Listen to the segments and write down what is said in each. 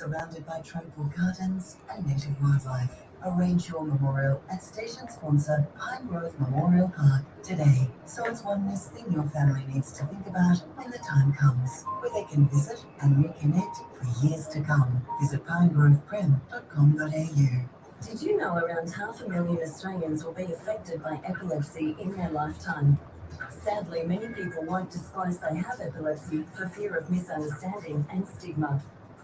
surrounded by tranquil gardens and native wildlife. Arrange your memorial at station sponsor Pine Grove Memorial Park today, so it's one less thing your family needs to think about when the time comes, where they can visit and reconnect for years to come. Visit pinegroveprem.com.au. Did you know around 500,000 Australians will be affected by epilepsy in their lifetime? Sadly, many people won't disclose they have epilepsy for fear of misunderstanding and stigma.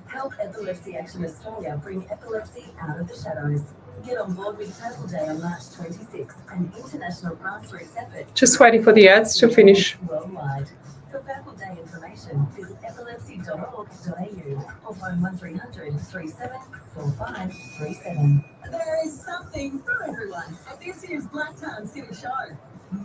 Help Epilepsy Action Australia bring epilepsy out of the shadows. Get on board with Purple Day on March 26th, an international grassroots effort. Just waiting for the ads to finish. Worldwide. For Purple Day information, visit epilepsy.org.au or phone 1300 374537. There is something for everyone at this year's Blacktown City Show.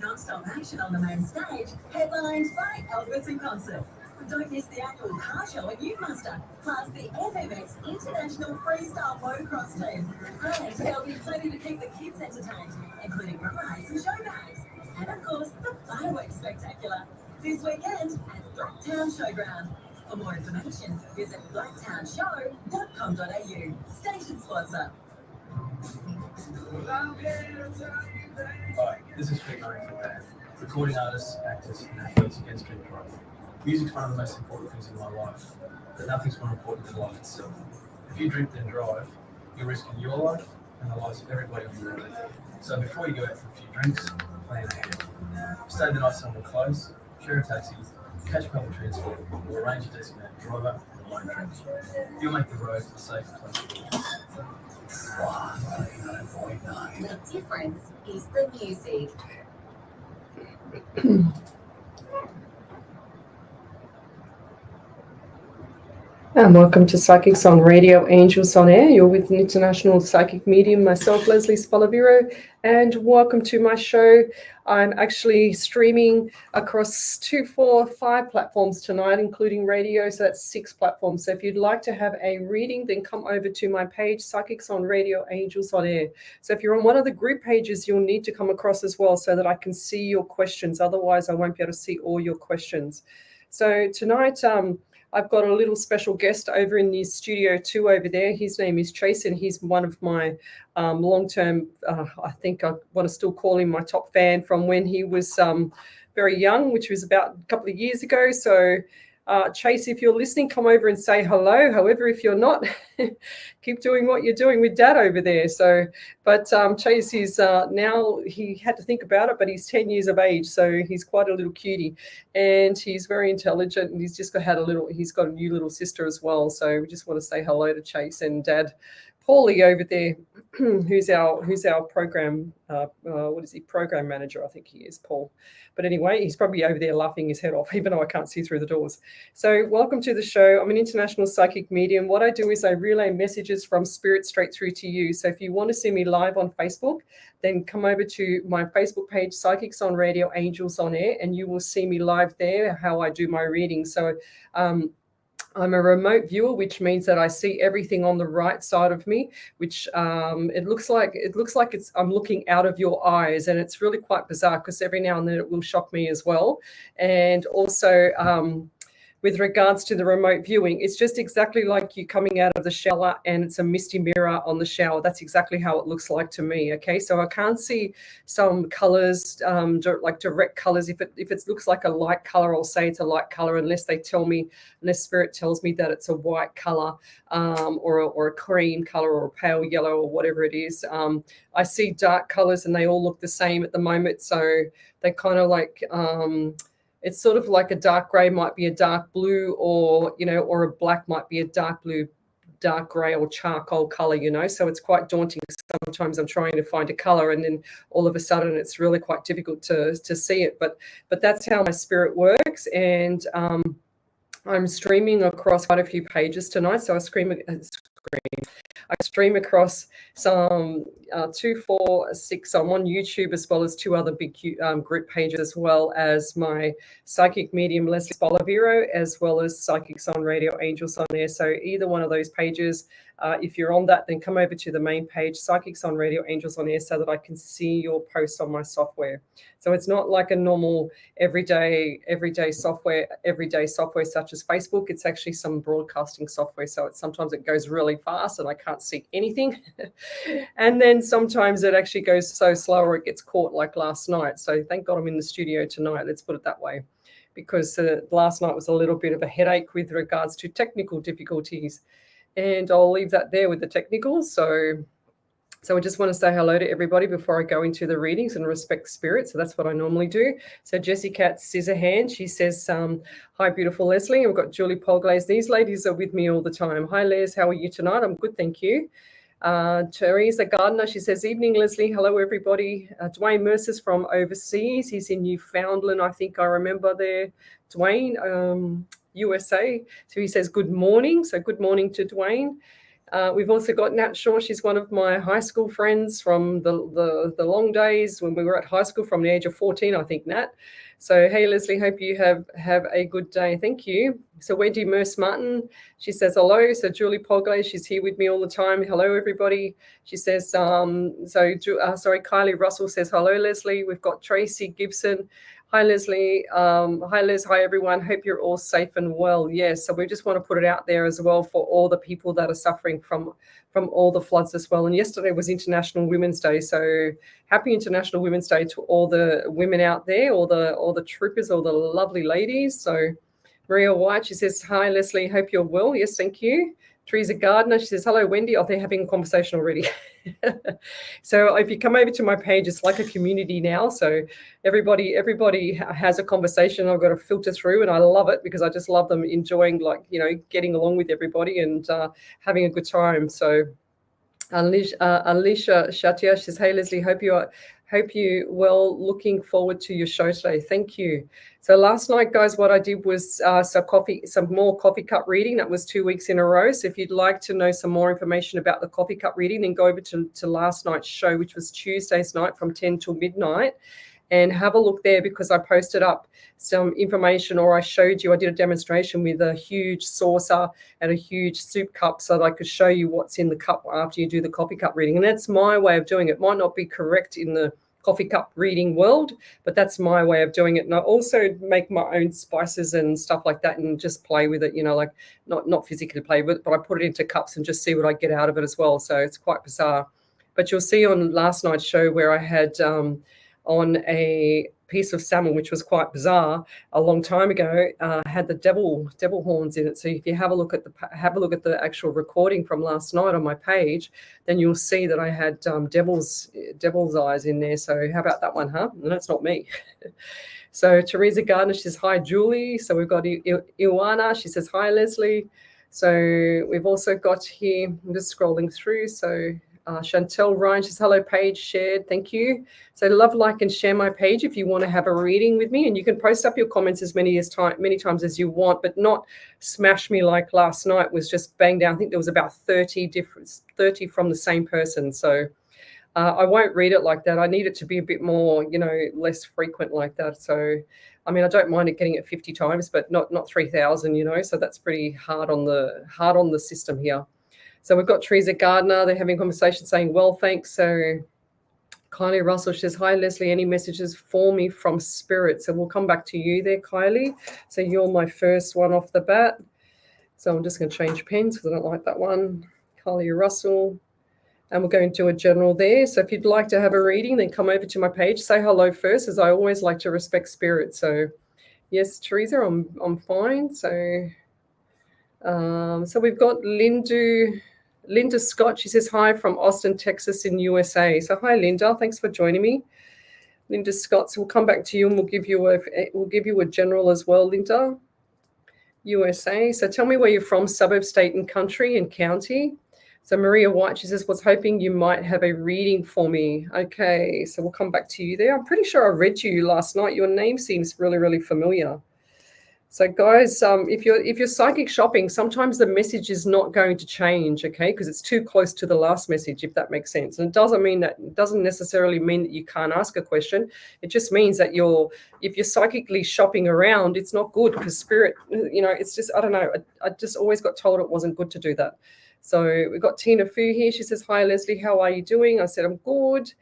Non-stop action on the main stage, headlined by Elvis in concert. Don't miss the annual car show at Newmaster, plus the FMX International Freestyle Motocross Team. And there'll be plenty to keep the kids entertained, including rides and show bags. And of course, the fireworks spectacular. This weekend at Blacktown Showground. For more information, visit blacktownshow.com.au. Station sponsor. Hi, this is Fred Murray from band. Recording artists, actors, and athletes against drink driving. Music's one of the most important things in my life, but nothing's more important than life itself. If you drink then drive, you're risking your life and the lives of everybody on the road. So before you go out for a few drinks, plan ahead. Stay the night somewhere close, share a taxi, catch public transport, or arrange a designated driver and loan trips. You'll make the road a safer place to be. 99.9. The difference is the music. And welcome to Psychics on Radio, Angels on Air. You're with an international psychic medium, myself, Lesley Spaliviero, and welcome to my show. I'm actually streaming across 2, 4, 5 platforms tonight, including radio, so that's 6 platforms. So if you'd like to have a reading, then come over to my page, Psychics on Radio, Angels on Air. So if you're on one of the group pages, you'll need to come across as well so that I can see your questions. Otherwise, I won't be able to see all your questions. So tonight, I've got a little special guest over in the studio too over there. His name is Chase, and he's one of my long-term, I think I want to still call him my top fan from when he was very young, which was about a couple of years ago. So Chase, if you're listening, come over and say hello. However, if you're not, keep doing what you're doing with Dad over there. So, but Chase is now, he had to think about it, but he's 10 years of age, so he's quite a little cutie, and he's very intelligent, and he's got a new little sister as well. So we just want to say hello to Chase and Dad. Paulie over there, who's our program, program manager, I think he is, Paul. But anyway, he's probably over there laughing his head off, even though I can't see through the doors. So welcome to the show. I'm an international psychic medium. What I do is I relay messages from spirit straight through to you. So if you want to see me live on Facebook, then come over to my Facebook page, Psychics on Radio, Angels on Air, and you will see me live there, how I do my readings. So I'm a remote viewer, which means that I see everything on the right side of me, which it looks like I'm looking out of your eyes, and it's really quite bizarre because every now and then it will shock me as well. And also with regards to the remote viewing, it's just exactly like you coming out of the shower and it's a misty mirror on the shower. That's exactly how it looks like to me. Okay, so I can't see some colors, like direct colors. If it looks like a light color, I'll say it's a light color unless spirit tells me that it's a white color or a cream color or a pale yellow or whatever it is. I see dark colors and they all look the same at the moment. So they kind of like, it's sort of like a dark gray might be a dark blue, or a black might be a dark blue, dark gray, or charcoal color, so it's quite daunting. Sometimes I'm trying to find a color and then all of a sudden it's really quite difficult to see it, but that's how my spirit works. And I'm streaming across quite a few pages tonight, so I stream across some 246. I'm on YouTube as well as two other big group pages, as well as my Psychic Medium Lesley Spaliviero, as well as Psychics on Radio, Angels on Air. So either one of those pages, if you're on that, then come over to the main page, Psychics on Radio, Angels on Air, so that I can see your posts on my software. So it's not like a normal everyday software such as Facebook. It's actually some broadcasting software. So sometimes it goes really fast and I can't see anything. And then sometimes it actually goes so slow or it gets caught, like last night. So thank God I'm in the studio tonight. Let's put it that way, because last night was a little bit of a headache with regards to technical difficulties. And I'll leave that there with the technicals. So I just want to say hello to everybody before I go into the readings and respect spirit. So that's what I normally do. So Jessie Cat Scissorhand, she says, hi, beautiful Lesley. I've got Julie Polglaze. These ladies are with me all the time. Hi, Les. How are you tonight? I'm good, thank you. Teresa Gardner, she says, evening, Lesley. Hello, everybody. Dwayne Mercer's from overseas. He's in Newfoundland, I think I remember there. Dwayne, USA. So he says, good morning. So good morning to Dwayne. We've also got Nat Shaw. She's one of my high school friends from the long days when we were at high school, from the age of 14, I think, Nat. So, hey, Lesley, hope you have a good day. Thank you. So Wendy Merce Martin, she says hello. So Julie Polglaze, she's here with me all the time. Hello, everybody. She says, Kylie Russell says, hello, Lesley. We've got Tracy Gibson. Hi, Lesley. Hi, Les. Hi, everyone. Hope you're all safe and well. Yes, so we just want to put it out there as well for all the people that are suffering from all the floods as well. And yesterday was International Women's Day, so happy International Women's Day to all the women out there, all the troopers, all the lovely ladies. So Maria White, she says, hi, Lesley. Hope you're well. Yes, thank you. Teresa Gardner, she says, hello, Wendy. Oh, they're having a conversation already. So if you come over to my page, it's like a community now. So everybody has a conversation. I've got to filter through, and I love it because I just love them enjoying, getting along with everybody and having a good time. So Alicia Shatia, she says, hey, Lesley, hope you well. Looking forward to your show today. Thank you. So last night, guys, what I did was some more coffee cup reading. That was 2 weeks in a row. So if you'd like to know some more information about the coffee cup reading, then go over to last night's show, which was Tuesday's night from 10 till midnight. And have a look there, because I posted up some information, or I showed you, I did a demonstration with a huge saucer and a huge soup cup so that I could show you what's in the cup after you do the coffee cup reading. And that's my way of doing it. It might not be correct in the coffee cup reading world, but that's my way of doing it. And I also make my own spices and stuff like that and just play with it, like not physically play with it, but I put it into cups and just see what I get out of it as well. So it's quite bizarre. But you'll see on last night's show where I had on a piece of salmon, which was quite bizarre, a long time ago, had the devil horns in it. So if you have a look at the actual recording from last night on my page, then you'll see that I had devil's eyes in there. So how about that one, huh? And that's not me. So Teresa Gardner, she says, hi, Julie. So we've got Iwana, she says, hi, Lesley. So we've also got here, I'm just scrolling through. So Chantel Ryan, she says, hello, page shared. Thank you. So love, like, and share my page if you want to have a reading with me. And you can post up your comments as many times as you want, but not smash me like last night was just bang down. I think there was about 30 from the same person. So I won't read it like that. I need it to be a bit more, less frequent like that. So, I mean, I don't mind it getting it 50 times, but not 3,000, so that's pretty hard on the system here. So we've got Teresa Gardner. They're having a conversation saying, well, thanks. So Kylie Russell says, hi, Lesley, any messages for me from spirit? So we'll come back to you there, Kylie. So you're my first one off the bat. So I'm just going to change pens because I don't like that one. Kylie Russell. And we're going to a general there. So if you'd like to have a reading, then come over to my page. Say hello first, as I always like to respect spirit. So yes, Teresa, I'm fine. So we've got Linda Scott. She says, hi from Austin, Texas in USA. So hi, Linda. Thanks for joining me. Linda Scott. So we'll come back to you and we'll give you a general as well, Linda. USA. So tell me where you're from, suburb, state, and country and county. So Maria White, she says, was hoping you might have a reading for me. Okay, so we'll come back to you there. I'm pretty sure I read to you last night. Your name seems really, really familiar. So guys, if you're psychic shopping, sometimes the message is not going to change, okay? Because it's too close to the last message, if that makes sense. And it doesn't necessarily mean that you can't ask a question. It just means that if you're psychically shopping around, it's not good because spirit, it's just, I don't know. I just always got told it wasn't good to do that. So we've got Tina Fu here. She says, "Hi Leslie, how are you doing?" I said, "I'm good."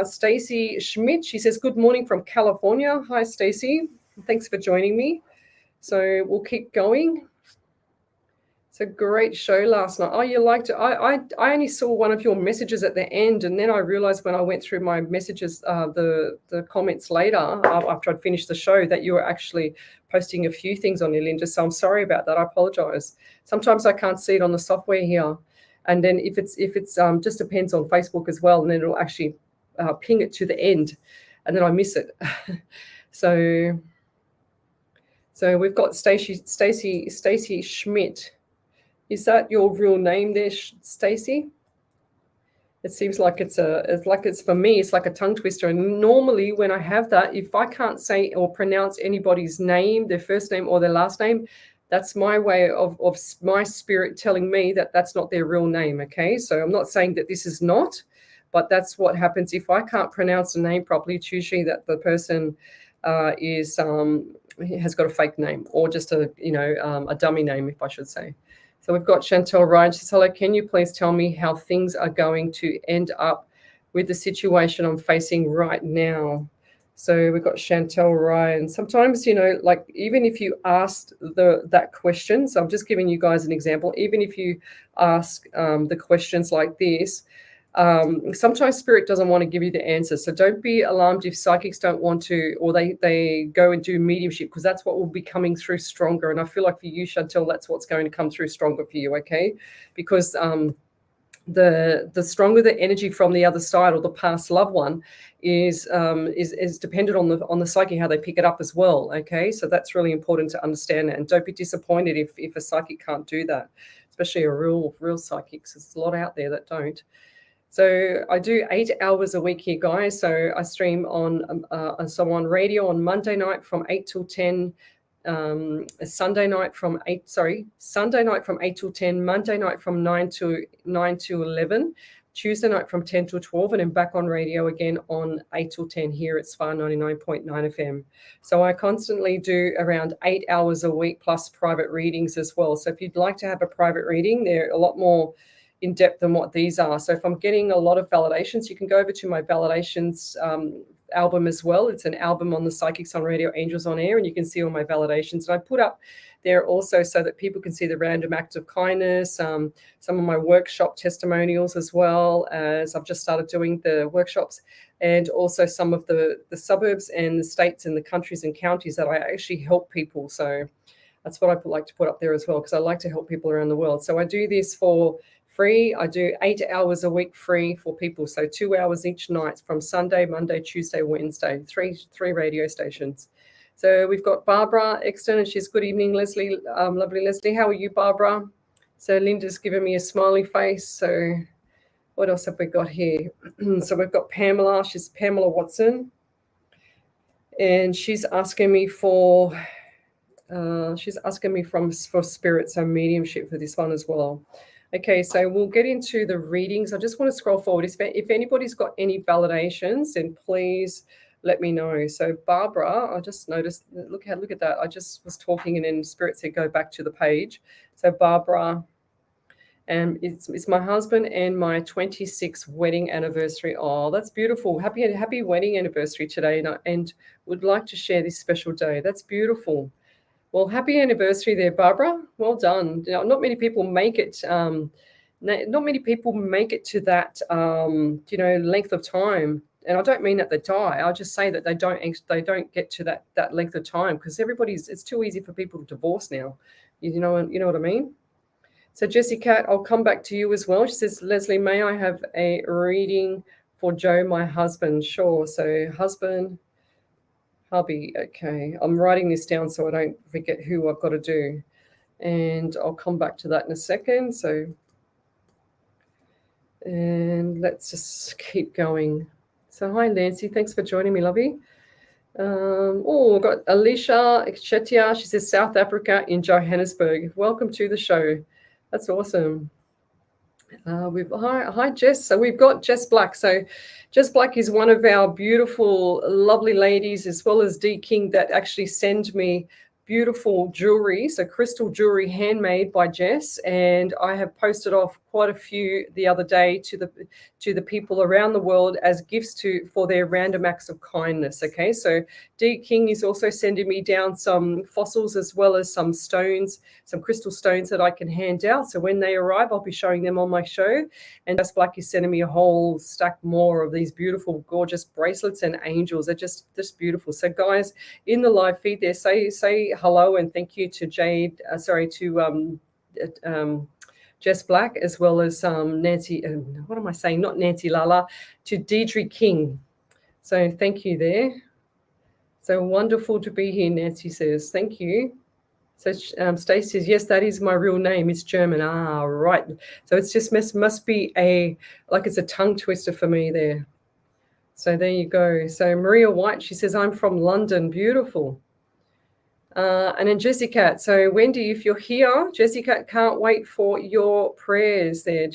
Stacy Schmidt, she says, "Good morning from California." Hi Stacy, thanks for joining me. So we'll keep going. It's a great show last night. Oh, you liked it. I only saw one of your messages at the end, and then I realized when I went through my messages, the comments later after I'd finished the show, that you were actually posting a few things on your Linda. So I'm sorry about that. I apologize. Sometimes I can't see it on the software here, and then if it's just depends on Facebook as well, and then it'll actually ping it to the end, and then I miss it. So we've got Stacy Schmidt. Is that your real name there, Stacy? It seems like it's for me, it's like a tongue twister. And normally when I have that, if I can't say or pronounce anybody's name, their first name or their last name, that's my way of my spirit telling me that that's not their real name, okay? So I'm not saying that this is not, but that's what happens if I can't pronounce the name properly. It's usually that the person has got a fake name or just a dummy name, if I should say. So we've got Chantel Ryan. She says, "Hello, can you please tell me how things are going to end up with the situation I'm facing right now?" So we've got Chantel Ryan. Sometimes, like even if you asked that question, so I'm just giving you guys an example, even if you ask the questions like this, sometimes spirit doesn't want to give you the answer. So don't be alarmed if psychics don't want to, or they go and do mediumship, because that's what will be coming through stronger. And I feel like for you, Chantel, that's what's going to come through stronger for you, okay? Because the stronger the energy from the other side or the past loved one is dependent on the psyche, how they pick it up as well, okay? So that's really important to understand that. And don't be disappointed if a psychic can't do that, especially a real psychic. There's a lot out there that don't. So I do 8 hours a week here, guys. So I stream on radio on Monday night from 8 till 10, Sunday night from 8 till 10, Monday night from 9 to 11, Tuesday night from 10 till 12, and then back on radio again on 8 till 10 here at SWR 99.9 FM. So I constantly do around 8 hours a week plus private readings as well. So if you'd like to have a private reading, they're a lot more in depth than what these are. So if I'm getting a lot of validations, you can go over to my validations album as well. It's an album on the Psychics on Radio, Angels on Air, and you can see all my validations. And I put up there also so that people can see the random act of kindness, some of my workshop testimonials, as well as I've just started doing the workshops, and also some of the suburbs and the states and the countries and counties that I actually help people. So that's what I like to put up there as well, because I like to help people around the world. So I do this for free. I do 8 hours a week free for people. So 2 hours each night from Sunday, Monday, Tuesday, Wednesday, three radio stations. So we've got Barbara Exton, and she's, "Good evening, Leslie." Lovely Leslie. How are you, Barbara? So Linda's given me a smiley face. So what else have we got here? So we've got Pamela. She's Pamela Watson. And she's asking me for spirits and mediumship for this one as well. Okay, so we'll get into the readings. I just want to scroll forward. If anybody's got any validations, then please let me know. So Barbara, I just noticed, look at that. I just was talking and then Spirit said go back to the page. So Barbara, and it's my husband and my 26th wedding anniversary. Oh, that's beautiful. Happy wedding anniversary today, and would like to share this special day. That's beautiful. Well, happy anniversary there, Barbara. Well done. Not many people make it. Not many people make it to that, length of time. And I don't mean that they die. I just say that they don't get to that length of time, because it's too easy for people to divorce now. You know what I mean? So Jessie Cat, I'll come back to you as well. She says, "Leslie, may I have a reading for Joe, my husband?" Sure. So husband. Hubby, okay. I'm writing this down so I don't forget who I've got to do. And I'll come back to that in a second. And let's just keep going. So hi, Nancy. Thanks for joining me, lovey. We've got Alicia Chetia. She says South Africa in Johannesburg. Welcome to the show. That's awesome. Hi Jess. So we've got Jess Black. So Jess Black is one of our beautiful, lovely ladies, as well as D King, that actually send me beautiful jewelry. So crystal jewelry, handmade by Jess, and I have posted off quite a few the other day to the people around the world as gifts for their random acts of kindness. Okay, so D King is also sending me down some fossils as well as some stones, some crystal stones that I can hand out. So when they arrive, I'll be showing them on my show. And Jess Black is sending me a whole stack more of these beautiful, gorgeous bracelets and angels. They're just beautiful. So guys, in the live feed there, say hello and thank you to Jess Black, as well as Nancy, what am I saying? Not Nancy Lala, to Deirdre King. So thank you there. So wonderful to be here, Nancy says. Thank you. So Stacey says, yes, that is my real name. It's German. Ah, right. So it's just must be it's a tongue twister for me there. So there you go. So Maria White, she says, I'm from London. Beautiful. And then Jessica. So Wendy, if you're here, Jessica, can't wait for your prayers there,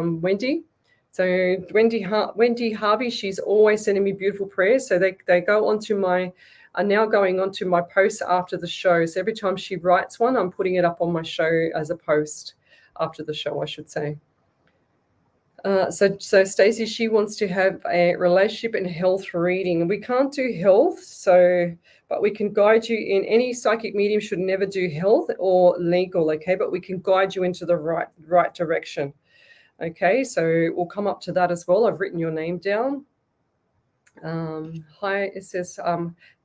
Wendy. So Wendy Harvey, she's always sending me beautiful prayers. So they go onto are now going onto my posts after the show. So every time she writes one, I'm putting it up on my show as a post after the show, I should say. So Stacey, she wants to have a relationship and health reading. We can't do health, but we can guide you in any psychic medium should never do health or legal, okay? But we can guide you into the right direction, okay? So we'll come up to that as well. I've written your name down. Hi, it says,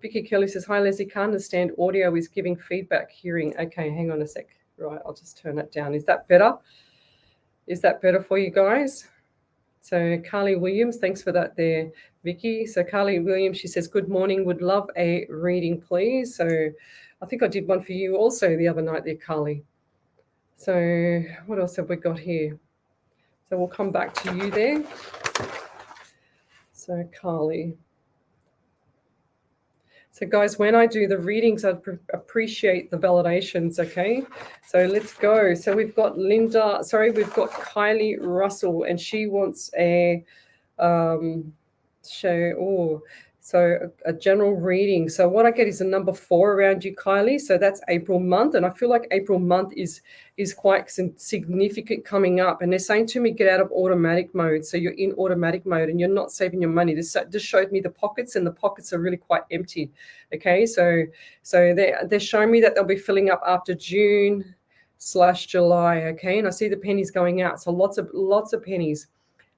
Vicky Kelly says, hi, Leslie, can't understand. Audio is giving feedback, hearing. Okay, hang on a sec. Right, I'll just turn that down. Is that better? Is that better for you guys? So Carly Williams, thanks for that there, Vicky. So Carly Williams, she says, good morning, would love a reading, please. So I think I did one for you also the other night there, Carly. So what else have we got here? So we'll come back to you there. So Carly. So guys, when I do the readings, I'd appreciate the validations, okay? So let's go. So we've got Kylie Russell, and she wants a a general reading. So what I get is a number 4 around you, Kylie. So that's April month, and I feel like April month is quite significant coming up. And they're saying to me, get out of automatic mode. So you're in automatic mode and you're not saving your money. This showed me the pockets, and the pockets are really quite empty. Okay, so they're showing me that they'll be filling up after June/July. Okay, and I see the pennies going out. So lots of pennies.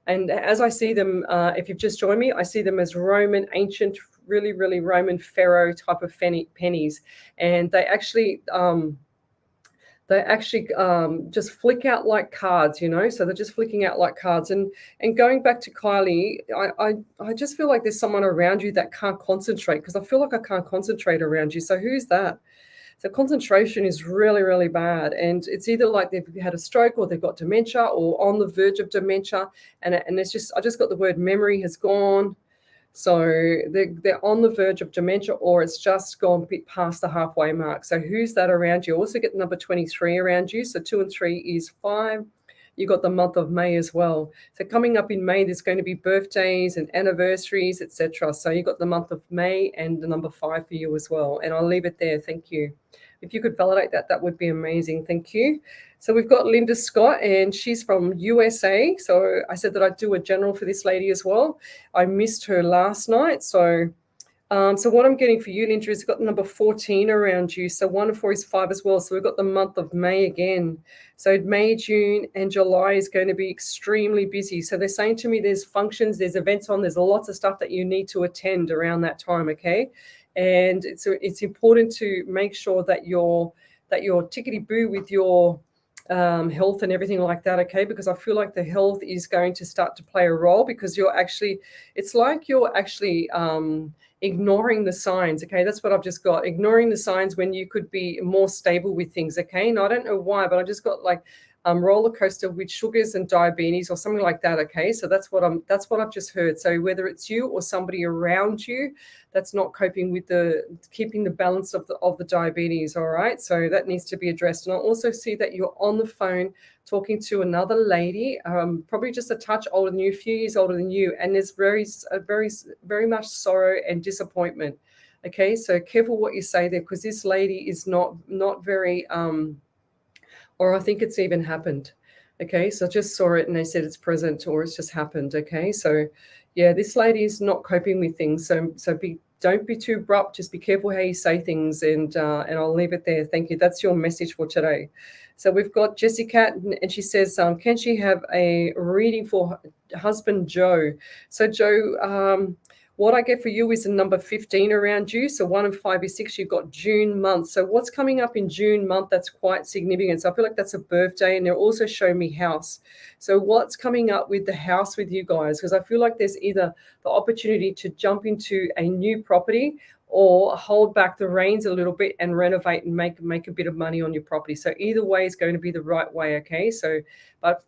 And as I see them, if you've just joined me, I see them as Roman, ancient, really, really Roman pharaoh type of pennies. And they actually just flick out like cards, you know, so they're just flicking out like cards. And going back to Kylie, I just feel like there's someone around you that can't concentrate, because I feel like I can't concentrate around you. So who's that? So concentration is really, really bad. And it's either like they've had a stroke or they've got dementia or on the verge of dementia. And it's just, I just got the word memory has gone. So they're on the verge of dementia, or it's just gone a bit past the halfway mark. So who's that around you? Also get the number 23 around you. So 2 and 3 is 5. You got the month of May as well. So coming up in May, there's going to be birthdays and anniversaries, etc. So you got the month of May and the number 5 for you as well. And I'll leave it there. Thank you. If you could validate that, that would be amazing. Thank you. So we've got Linda Scott, and she's from USA. So I said that I'd do a general for this lady as well. I missed her last night. So what I'm getting for you, Linda, is got number 14 around you. So 1 and 4 is 5 as well. So we've got the month of May again. So May, June, and July is going to be extremely busy. So they're saying to me there's functions, there's events on, there's lots of stuff that you need to attend around that time, okay? And it's important to make sure that you're tickety-boo with your health and everything like that, okay? Because I feel like the health is going to start to play a role, because it's like you're actually ignoring the signs, okay? That's what I've just got, ignoring the signs when you could be more stable with things, okay? And I don't know why, but I just got like roller coaster with sugars and diabetes or something like that. Okay, so that's what I've just heard. So whether it's you or somebody around you that's not coping with keeping the balance of the diabetes. All right, so that needs to be addressed. And I also see that you're on the phone talking to another lady, probably just a touch older than you, a few years older than you, and there's very much sorrow and disappointment. Okay, so careful what you say there, because this lady is not very or I think it's even happened. Okay, so I just saw it and they said it's present or it's just happened. Okay, so yeah, this lady is not coping with things. So don't be too abrupt. Just be careful how you say things, and I'll leave it there. Thank you. That's your message for today. So we've got Jessica, and she says, can she have a reading for husband Joe? So Joe, what I get for you is a number 15 around you. So 1 and 5 is 6. You've got June month. So what's coming up in June month that's quite significant? So I feel like that's a birthday, and they're also showing me house. So what's coming up with the house with you guys? Because I feel like there's either the opportunity to jump into a new property or hold back the reins a little bit and renovate and make a bit of money on your property. So either way is going to be the right way. Okay. So, but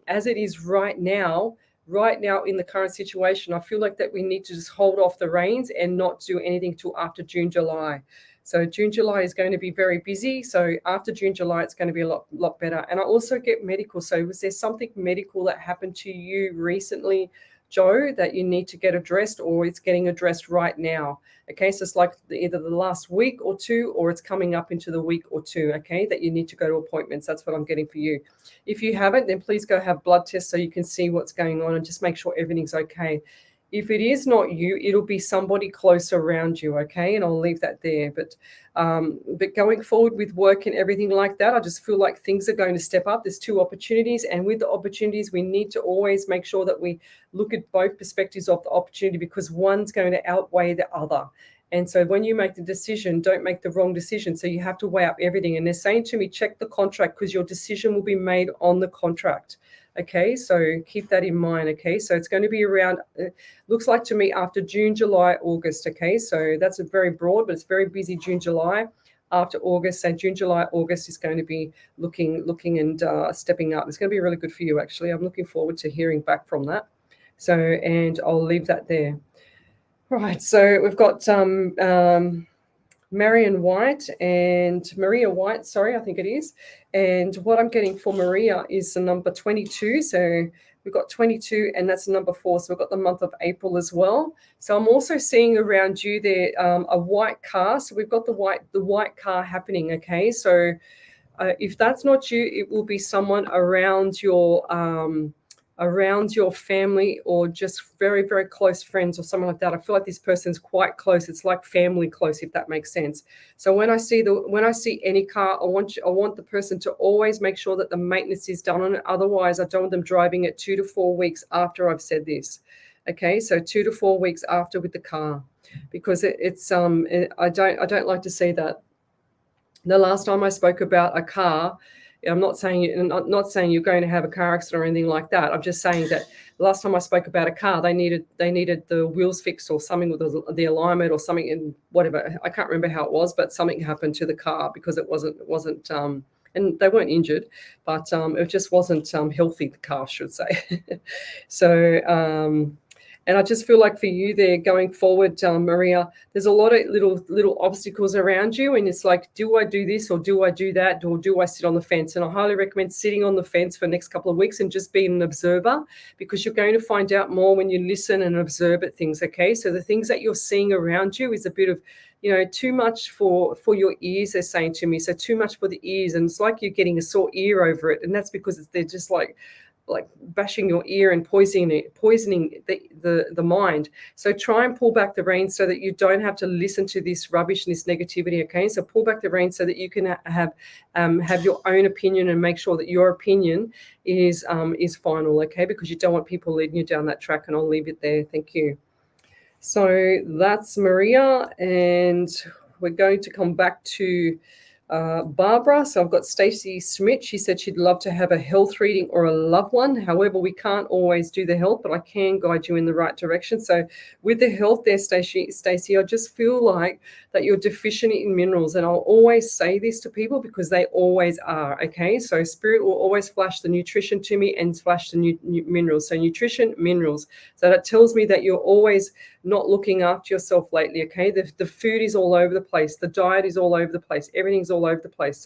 as it is right now in the current situation, I feel like that we need to just hold off the reins and not do anything till after June, July. So June, July is going to be very busy. So after June, July, it's going to be a lot better. And I also get medical. So was there something medical that happened to you recently, Joe, that you need to get addressed, or it's getting addressed right now? Okay, so it's like either the last week or two, or it's coming up into the week or two, okay, that you need to go to appointments. That's what I'm getting for you. If you haven't, then please go have blood tests so you can see what's going on and just make sure everything's okay. If it is not you, it'll be somebody close around you, okay? And I'll leave that there. But going forward with work and everything like that, I just feel like things are going to step up. There's 2 opportunities, and with the opportunities, we need to always make sure that we look at both perspectives of the opportunity, because one's going to outweigh the other. And so when you make the decision, don't make the wrong decision. So you have to weigh up everything. And they're saying to me, check the contract, because your decision will be made on the contract. Okay, so keep that in mind. Okay, so it's going to be around, looks like to me, after June, July, August. Okay, so that's a very broad, but it's very busy June, July. After August, so June, July, August is going to be looking and stepping up. It's going to be really good for you, actually. I'm looking forward to hearing back from that. So, and I'll leave that there. Right, so we've got Marion White and Maria White, sorry, I think it is. And what I'm getting for Maria is the number 22. So we've got 22, and that's the number 4. So we've got the month of April as well. So I'm also seeing around you there a white car. So we've got the white car happening. Okay, so if that's not you, it will be someone around your family, or just very, very close friends or something like that. I feel like this person's quite close. It's like family close, if that makes sense. So when I see any car, I want the person to always make sure that the maintenance is done on it. Otherwise, I don't want them driving it 2 to 4 weeks after I've said this. Okay, so 2 to 4 weeks after with the car, because I don't like to see that. The last time I spoke about a car, I'm not saying you're going to have a car accident or anything like that. I'm just saying that the last time I spoke about a car, they needed the wheels fixed or something with the alignment or something, and whatever. I can't remember how it was, but something happened to the car because it wasn't and they weren't injured, but it just wasn't healthy, the car, I should say. So and I just feel like for you there going forward, Maria, there's a lot of little obstacles around you. And it's like, do I do this or do I do that, or do I sit on the fence? And I highly recommend sitting on the fence for the next couple of weeks and just being an observer, because you're going to find out more when you listen and observe at things. Okay, so the things that you're seeing around you is a bit of, too much for your ears, they're saying to me. So too much for the ears. And it's like you're getting a sore ear over it. And that's because they're just like bashing your ear and poisoning the mind. So try and pull back the reins so that you don't have to listen to this rubbish and this negativity. Okay, so pull back the reins so that you can have your own opinion and make sure that your opinion is final. Okay, because you don't want people leading you down that track. And I'll leave it there. Thank you. So that's Maria, and we're going to come back to Barbara. So I've got Stacey Smith. She said she'd love to have a health reading or a loved one. However, we can't always do the health, but I can guide you in the right direction. So with the health there, Stacey, I just feel like that you're deficient in minerals. And I'll always say this to people because they always are. Okay. So spirit will always flash the nutrition to me and flash the new minerals. So nutrition, minerals. So that tells me that you're always not looking after yourself lately. Okay. The food is all over the place. The diet is all over the place. Everything's all over the place.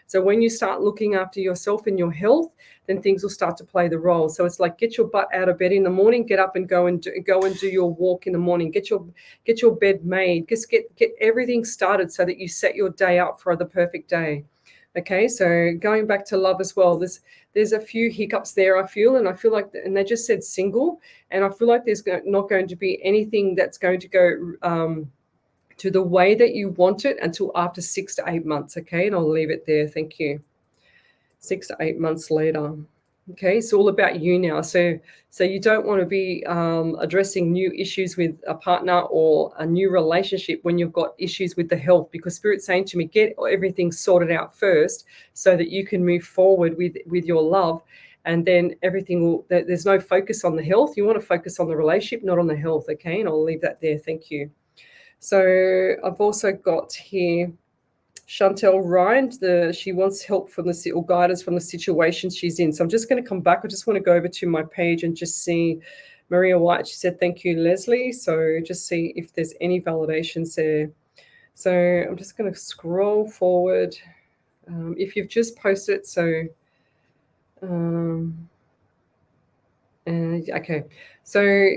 So when you start looking after yourself and your health, then things will start to play the role. So it's like, get your butt out of bed in the morning, get up and go and do your walk in the morning, get your bed made, just get everything started so that you set your day up for the perfect day. Okay, so going back to love as well, there's a few hiccups there, I feel like, and they just said single, and I feel like there's not going to be anything that's going to go to the way that you want it until after 6 to 8 months. Okay, and I'll leave it there. Thank you. 6 to 8 months later. Okay, it's all about you now. So you don't want to be addressing new issues with a partner or a new relationship when you've got issues with the health, because Spirit's saying to me, get everything sorted out first so that you can move forward with your love, and then everything will, there's no focus on the health. You want to focus on the relationship, not on the health. Okay, and I'll leave that there. Thank you. So I've also got here Chantel Ryan. She wants help from or guidance from the situation she's in. So I'm just going to come back. I just want to go over to my page and just see Maria White. She said, thank you, Leslie. So just see if there's any validations there. So I'm just going to scroll forward. If you've just posted, so okay. So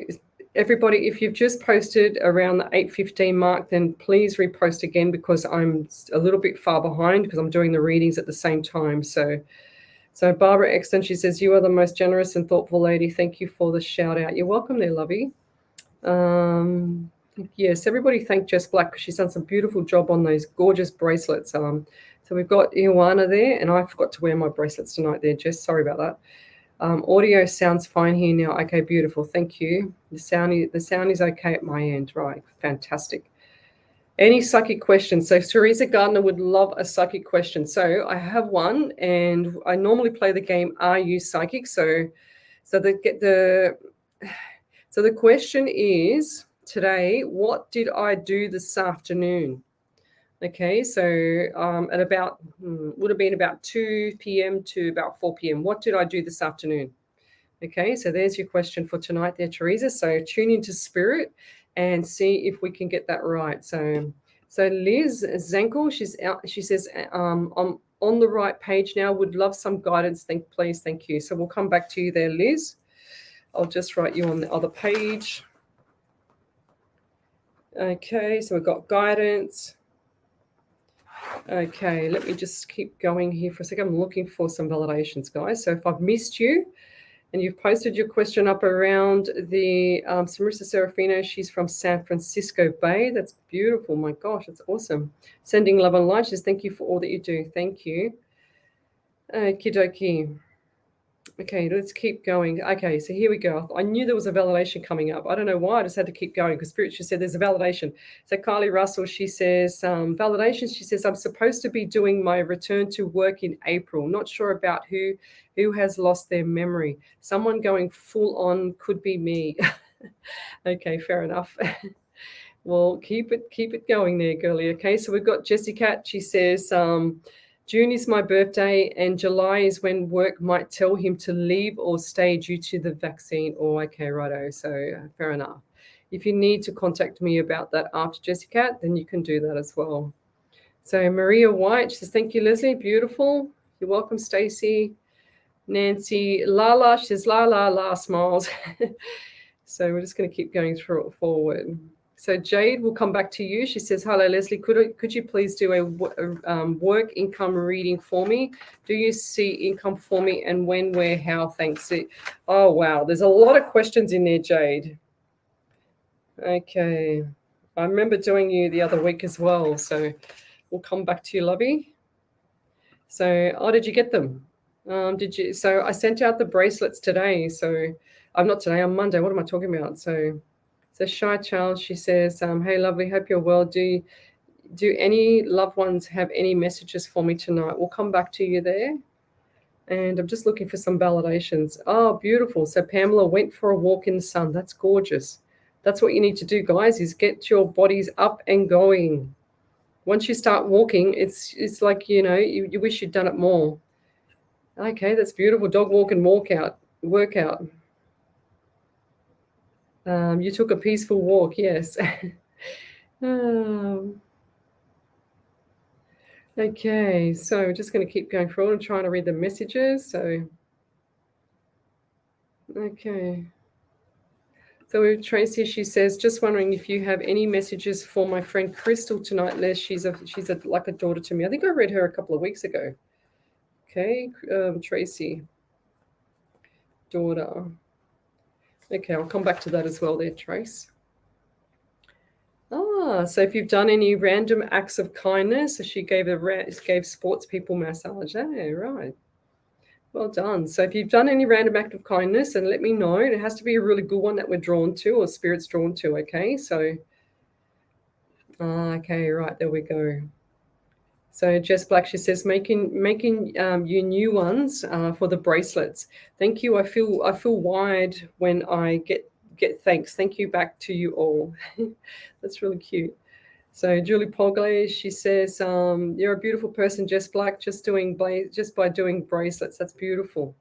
everybody, if you've just posted around the 8:15 mark, then please repost again, because I'm a little bit far behind because I'm doing the readings at the same time. So Barbara Exton, she says, you are the most generous and thoughtful lady. Thank you for the shout out. You're welcome there, lovey. Yes, everybody thank Jess Black, because she's done some beautiful job on those gorgeous bracelets. So we've got Ioana there, and I forgot to wear my bracelets tonight there, Jess. Sorry about that. Audio sounds fine here now. Okay, beautiful. Thank you. The sound is okay at my end. Right. Fantastic. Any psychic questions? So Teresa Gardner would love a psychic question. So I have one, and I normally play the game, Are You Psychic? So the question is today, what did I do this afternoon? Okay, so at about, would have been about 2 p.m. to about 4 p.m. What did I do this afternoon? Okay, so there's your question for tonight there, Teresa. So tune into Spirit and see if we can get that right. So Liz Zankel, she says, I'm on the right page now. Would love some guidance. Please, thank you. So we'll come back to you there, Liz. I'll just write you on the other page. Okay, so we've got guidance. Okay, let me just keep going here for a second. I'm looking for some validations, guys. So if I've missed you and you've posted your question up around the Marissa Serafino, she's from San Francisco Bay. That's beautiful. My gosh, that's awesome. Sending love and light. She says, thank you for all that you do. Thank you. Okie dokie. Okay, let's keep going. Okay, so here we go. I knew there was a validation coming up. I don't know why. I just had to keep going because Spirit, she said there's a validation. So Kylie Russell, she says, validations. She says, I'm supposed to be doing my return to work in April. Not sure about who has lost their memory. Someone going full on could be me. Okay, fair enough. Well, keep it going there, girlie. Okay, so we've got Jessie Cat. She says, June is my birthday, and July is when work might tell him to leave or stay due to the vaccine. Oh, okay, righto. So fair enough. If you need to contact me about that after Jessica, then you can do that as well. So Maria White says, thank you, Leslie. Beautiful. You're welcome, Stacey. Nancy Lala, she says, la, smiles. So we're just going to keep going forward. So Jade, will come back to you. She says, hello, Leslie. Could you please do a work income reading for me? Do you see income for me, and when, where, how? Thanks. Oh, wow. There's a lot of questions in there, Jade. Okay. I remember doing you the other week as well. So we'll come back to you, lovey. So, did you get them? Did you? So I sent out the bracelets today. So I'm not today, on Monday. What am I talking about? So Shy Charles, she says, hey, lovely, hope you're well. Do any loved ones have any messages for me tonight? We'll come back to you there. And I'm just looking for some validations. Oh, beautiful. So Pamela went for a walk in the sun. That's gorgeous. That's what you need to do, guys, is get your bodies up and going. Once you start walking, it's like, you wish you'd done it more. Okay, that's beautiful. Dog walk and workout. You took a peaceful walk, yes. Okay, so we're just going to keep going forward and trying to read the messages. So, okay. So with Tracy, she says, just wondering if you have any messages for my friend Crystal tonight, Les. She's like a daughter to me. I think I read her a couple of weeks ago. Okay, Tracy, daughter. Okay, I'll come back to that as well there, Trace. So if you've done any random acts of kindness, so she gave sports people massage. Hey, right. Well done. So if you've done any random act of kindness, and let me know. It has to be a really good one that we're drawn to or spirit's drawn to, okay? So, okay, right, there we go. So Jess Black, she says, making you new ones for the bracelets. Thank you. I feel wide when I get thanks. Thank you back to you all. That's really cute. So Julie Pogle, she says, you're a beautiful person, Jess Black, just by doing bracelets. That's beautiful.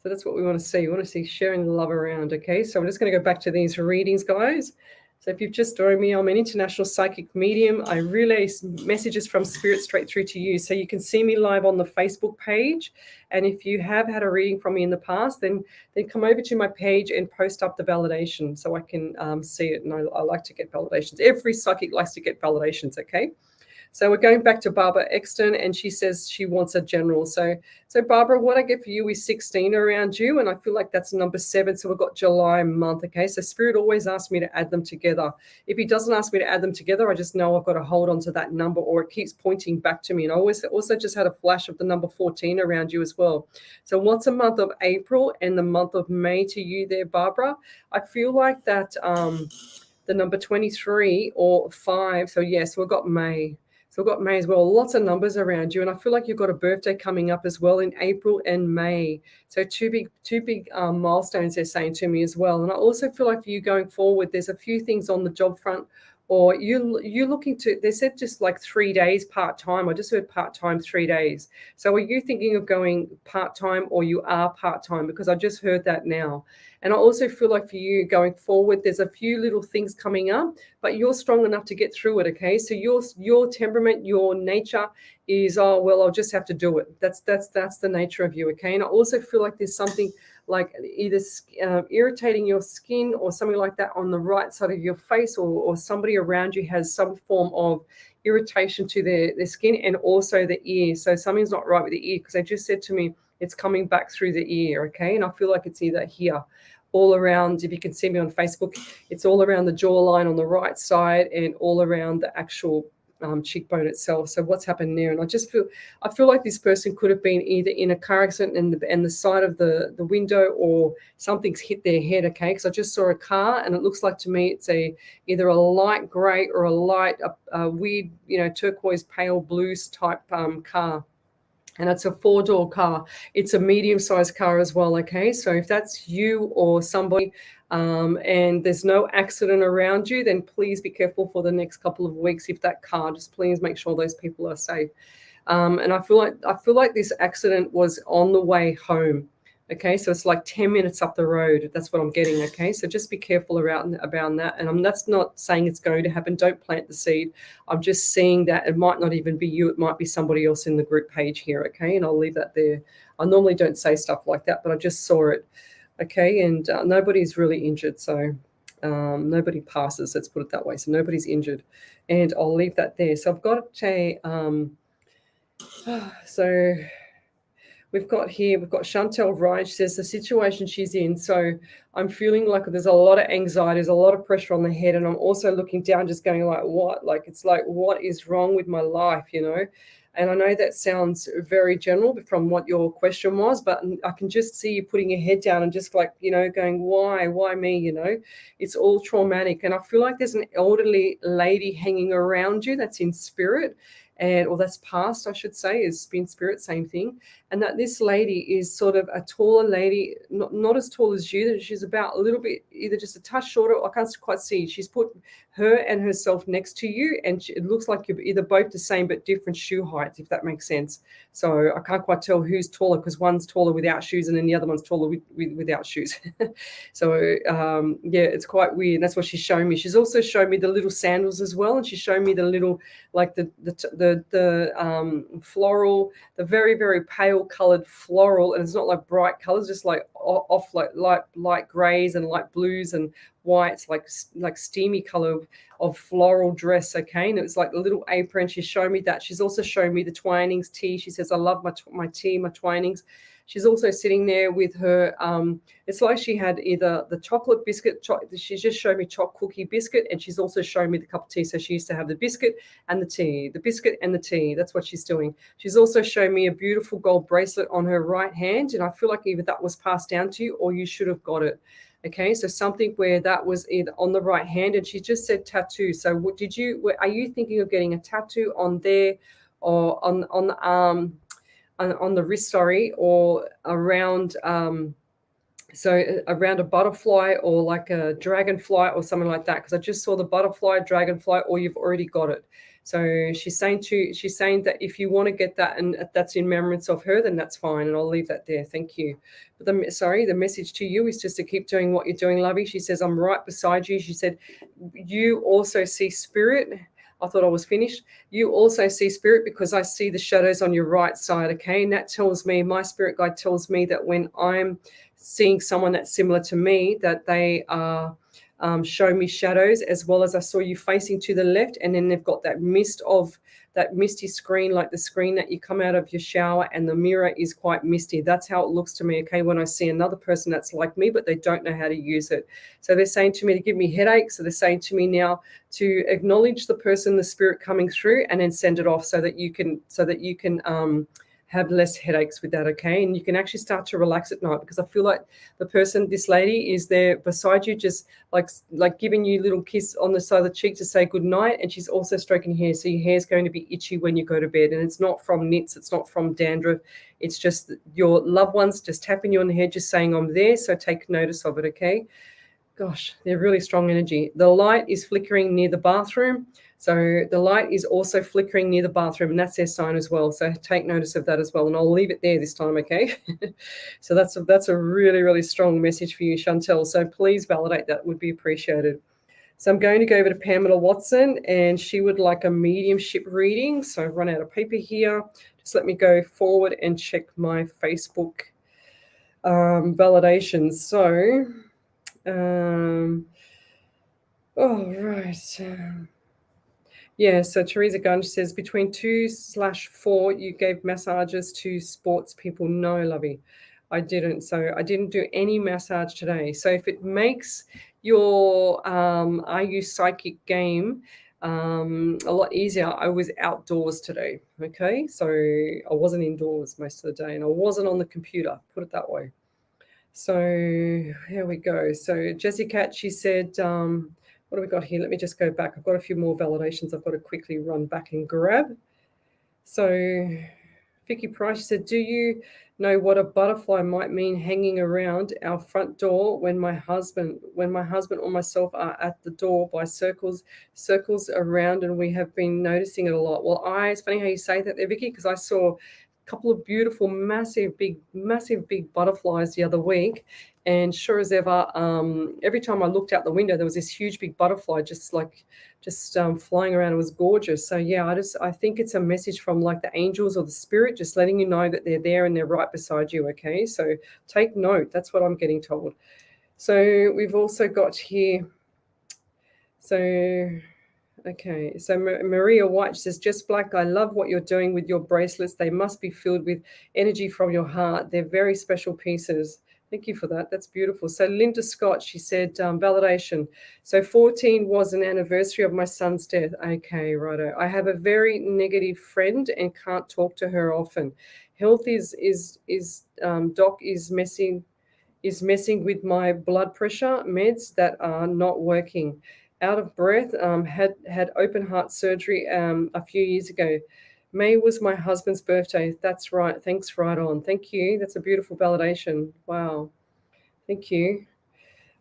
So that's what we want to see. We want to see sharing the love around, okay? So I'm just going to go back to these readings, guys. So if you've just joined me, I'm an international psychic medium. I relay messages from spirit straight through to you. So you can see me live on the Facebook page. And if you have had a reading from me in the past, then come over to my page and post up the validation so I can see it. And I like to get validations. Every psychic likes to get validations, okay? So we're going back to Barbara Exton, and she says she wants a general. So Barbara, what I get for you is 16 around you, and I feel like that's number 7. So we've got July month, okay? So Spirit always asks me to add them together. If he doesn't ask me to add them together, I just know I've got to hold on to that number, or it keeps pointing back to me. And I also just had a flash of the number 14 around you as well. So what's a month of April and the month of May to you there, Barbara? I feel like that the number 23 or 5. So yes, we've got May. So we've got May as well. Lots of numbers around you. And I feel like you've got a birthday coming up as well in April and May. So two big milestones they're saying to me as well. And I also feel like for you going forward, there's a few things on the job front, or you're looking to, they said just like 3 days part-time. I just heard part-time 3 days. So are you thinking of going part-time, or you are part-time? Because I just heard that now. And I also feel like for you going forward, there's a few little things coming up, but you're strong enough to get through it, okay? So your temperament, your nature is, oh, well, I'll just have to do it. That's the nature of you, okay? And I also feel like there's something like either irritating your skin or something like that on the right side of your face, or somebody around you has some form of irritation to their skin, and also the ear. So something's not right with the ear, because they just said to me, it's coming back through the ear, okay? And I feel like it's either here, all around, if you can see me on Facebook, it's all around the jawline on the right side and all around the actual cheekbone itself. So what's happened there? And I feel like this person could have been either in a car accident and the side of the window, or something's hit their head, okay? Because I just saw a car, and it looks like to me it's either a light grey or a light, weird, turquoise pale blues type car. And it's a 4-door car. It's a medium-sized car as well, okay? So if that's you or somebody, and there's no accident around you, then please be careful for the next couple of weeks. If that car, just please make sure those people are safe. And I feel like this accident was on the way home. Okay, so it's like 10 minutes up the road. That's what I'm getting, okay? So just be careful about that. And that's not saying it's going to happen. Don't plant the seed. I'm just seeing that it might not even be you. It might be somebody else in the group page here, okay? And I'll leave that there. I normally don't say stuff like that, but I just saw it, okay? And nobody's really injured, so nobody passes, let's put it that way. So nobody's injured. And I'll leave that there. So I've got a, so... We've got Chantel Wright. She says the situation she's in. So I'm feeling like there's a lot of anxiety, there's a lot of pressure on the head. And I'm also looking down, just going like, what? Like, it's like, what is wrong with my life, And I know that sounds very general from what your question was, but I can just see you putting your head down and just like, going, why me? It's all traumatic. And I feel like there's an elderly lady hanging around you that's in spirit, or that's past, I should say, is been spirit, same thing. And that this lady is sort of a taller lady, not as tall as you. She's about a little bit, either just a touch shorter. I can't quite see. She's put her and herself next to you, and it looks like you're either both the same but different shoe heights, if that makes sense. So I can't quite tell who's taller, because one's taller without shoes and then the other one's taller without shoes. So yeah, it's quite weird. That's what she's showing me. She's also shown me the little sandals as well, and she's shown me the little, like the floral, the very, very pale colored floral, and it's not like bright colors, just like off like light grays and light blues and whites, like steamy color of floral dress. Okay, and it's like a little apron. She's showing me that. She's also showing me the Twinings tea. She says, I love my tea, my Twinings. She's also sitting there with her, it's like she had either the chocolate biscuit, she's just showed me choc cookie biscuit, and she's also showing me the cup of tea. So she used to have the biscuit and the tea, the biscuit and the tea. That's what she's doing. She's also showing me a beautiful gold bracelet on her right hand, and I feel like either that was passed down to you or you should have got it. Okay, so something where that was either on the right hand, and she just said tattoo. So are you thinking of getting a tattoo on there, or on the arm, on the wrist, or around around a butterfly, or like a dragonfly or something like that? Because I just saw the butterfly, dragonfly, or you've already got it. So she's saying that if you want to get that and that's in remembrance of her, then that's fine, and I'll leave that there. Thank you. But the message to you is just to keep doing what you're doing, lovey. She says, I'm right beside you. She said, you also see spirit. I thought I was finished. You also see spirit, because I see the shadows on your right side, okay? And that tells me, my spirit guide tells me that when I'm seeing someone that's similar to me, that they are show me shadows, as well as I saw you facing to the left, and then they've got that misty screen, like the screen that you come out of your shower, and the mirror is quite misty. That's how it looks to me, okay, when I see another person that's like me, but they don't know how to use it. So they're saying to me to give me headaches. So they're saying to me now to acknowledge the person, the spirit coming through, and then send it off so that you can have less headaches with that, okay? And you can actually start to relax at night, because I feel like this lady is there beside you, just like giving you a little kiss on the side of the cheek to say good night, and she's also stroking your hair, so your hair's going to be itchy when you go to bed, and it's not from nits, it's not from dandruff, it's just your loved ones just tapping you on the head, just saying I'm there, so take notice of it, okay? Gosh, they're really strong energy. The light is flickering near the bathroom. So the light is also flickering near the bathroom, and that's their sign as well. So take notice of that as well. And I'll leave it there this time, okay? So that's a really, really strong message for you, Chantel. So please validate that, would be appreciated. So I'm going to go over to Pamela Watson, and she would like a mediumship reading. So I've run out of paper here. Just let me go forward and check my Facebook validations. So... yeah, so Teresa Gunn says between 2/4 you gave massages to sports people. No, lovey, I didn't. So I didn't do any massage today. So if it makes your Are You Psychic game a lot easier, I was outdoors today. Okay, so I wasn't indoors most of the day, and I wasn't on the computer, put it that way. So here we go. So Jessica, she said, what have we got here? Let me just go back. I've got a few more validations I've got to quickly run back and grab. So Vicky Price said, do you know what a butterfly might mean hanging around our front door when my husband or myself are at the door by circles around, and we have been noticing it a lot? Well, it's funny how you say that there, Vicky, because I saw couple of beautiful, massive, big butterflies the other week, and sure as ever, every time I looked out the window, there was this huge big butterfly just flying around. It was gorgeous. So yeah, I think it's a message from like the angels or the spirit, just letting you know that they're there and they're right beside you. Okay, so take note. That's what I'm getting told. So we've also got here. Okay, so Maria White says, just Black, I love what you're doing with your bracelets. They must be filled with energy from your heart. They're very special pieces. Thank you for that. That's beautiful. So Linda Scott, she said, validation. So 14 was an anniversary of my son's death. Okay, righto. I have a very negative friend and can't talk to her often. Health doc is messing with my blood pressure meds that are not working. Out of breath. Had open heart surgery a few years ago. May was my husband's birthday. That's right. Thanks, right on. Thank you. That's a beautiful validation. Wow. Thank you.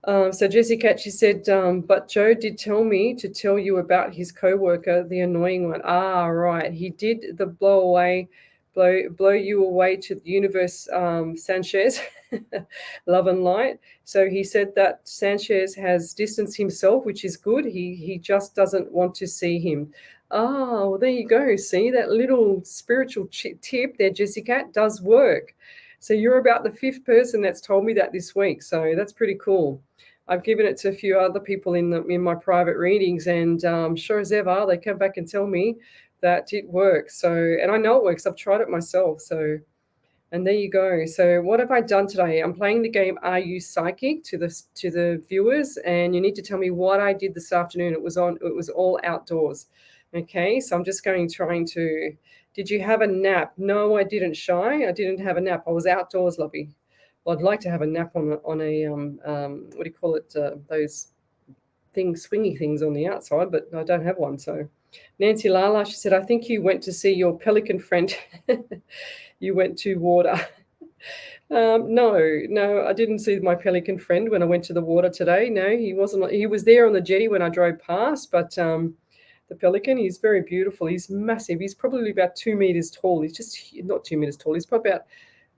So Jessie Cat, she said, but Joe did tell me to tell you about his co-worker, the annoying one. Ah, right. He did the blow you away to the universe, Sanchez, love and light. So he said that Sanchez has distanced himself, which is good. He just doesn't want to see him. Oh, well, there you go. See, that little spiritual tip there, Jessie Cat, does work. So you're about the fifth person that's told me that this week. So that's pretty cool. I've given it to a few other people in my private readings, and sure as ever, they come back and tell me that it works. So, and I know it works. I've tried it myself. So, and there you go. So, what have I done today? I'm playing the game Are You Psychic to the viewers, and you need to tell me what I did this afternoon. It was all outdoors. Okay, so I'm just trying to. Did you have a nap? No, I didn't, Shy. I didn't have a nap. I was outdoors, lovey. Well, I'd like to have a nap on a what do you call it? Those things, swingy things on the outside, but I don't have one. So, Nancy Lala, she said, I think you went to see your pelican friend. You went to water. No, I didn't see my pelican friend when I went to the water today. No, he wasn't. He was there on the jetty when I drove past, but the pelican, he's very beautiful. He's massive. He's probably about 2 meters tall. He's just not 2 meters tall. He's probably about,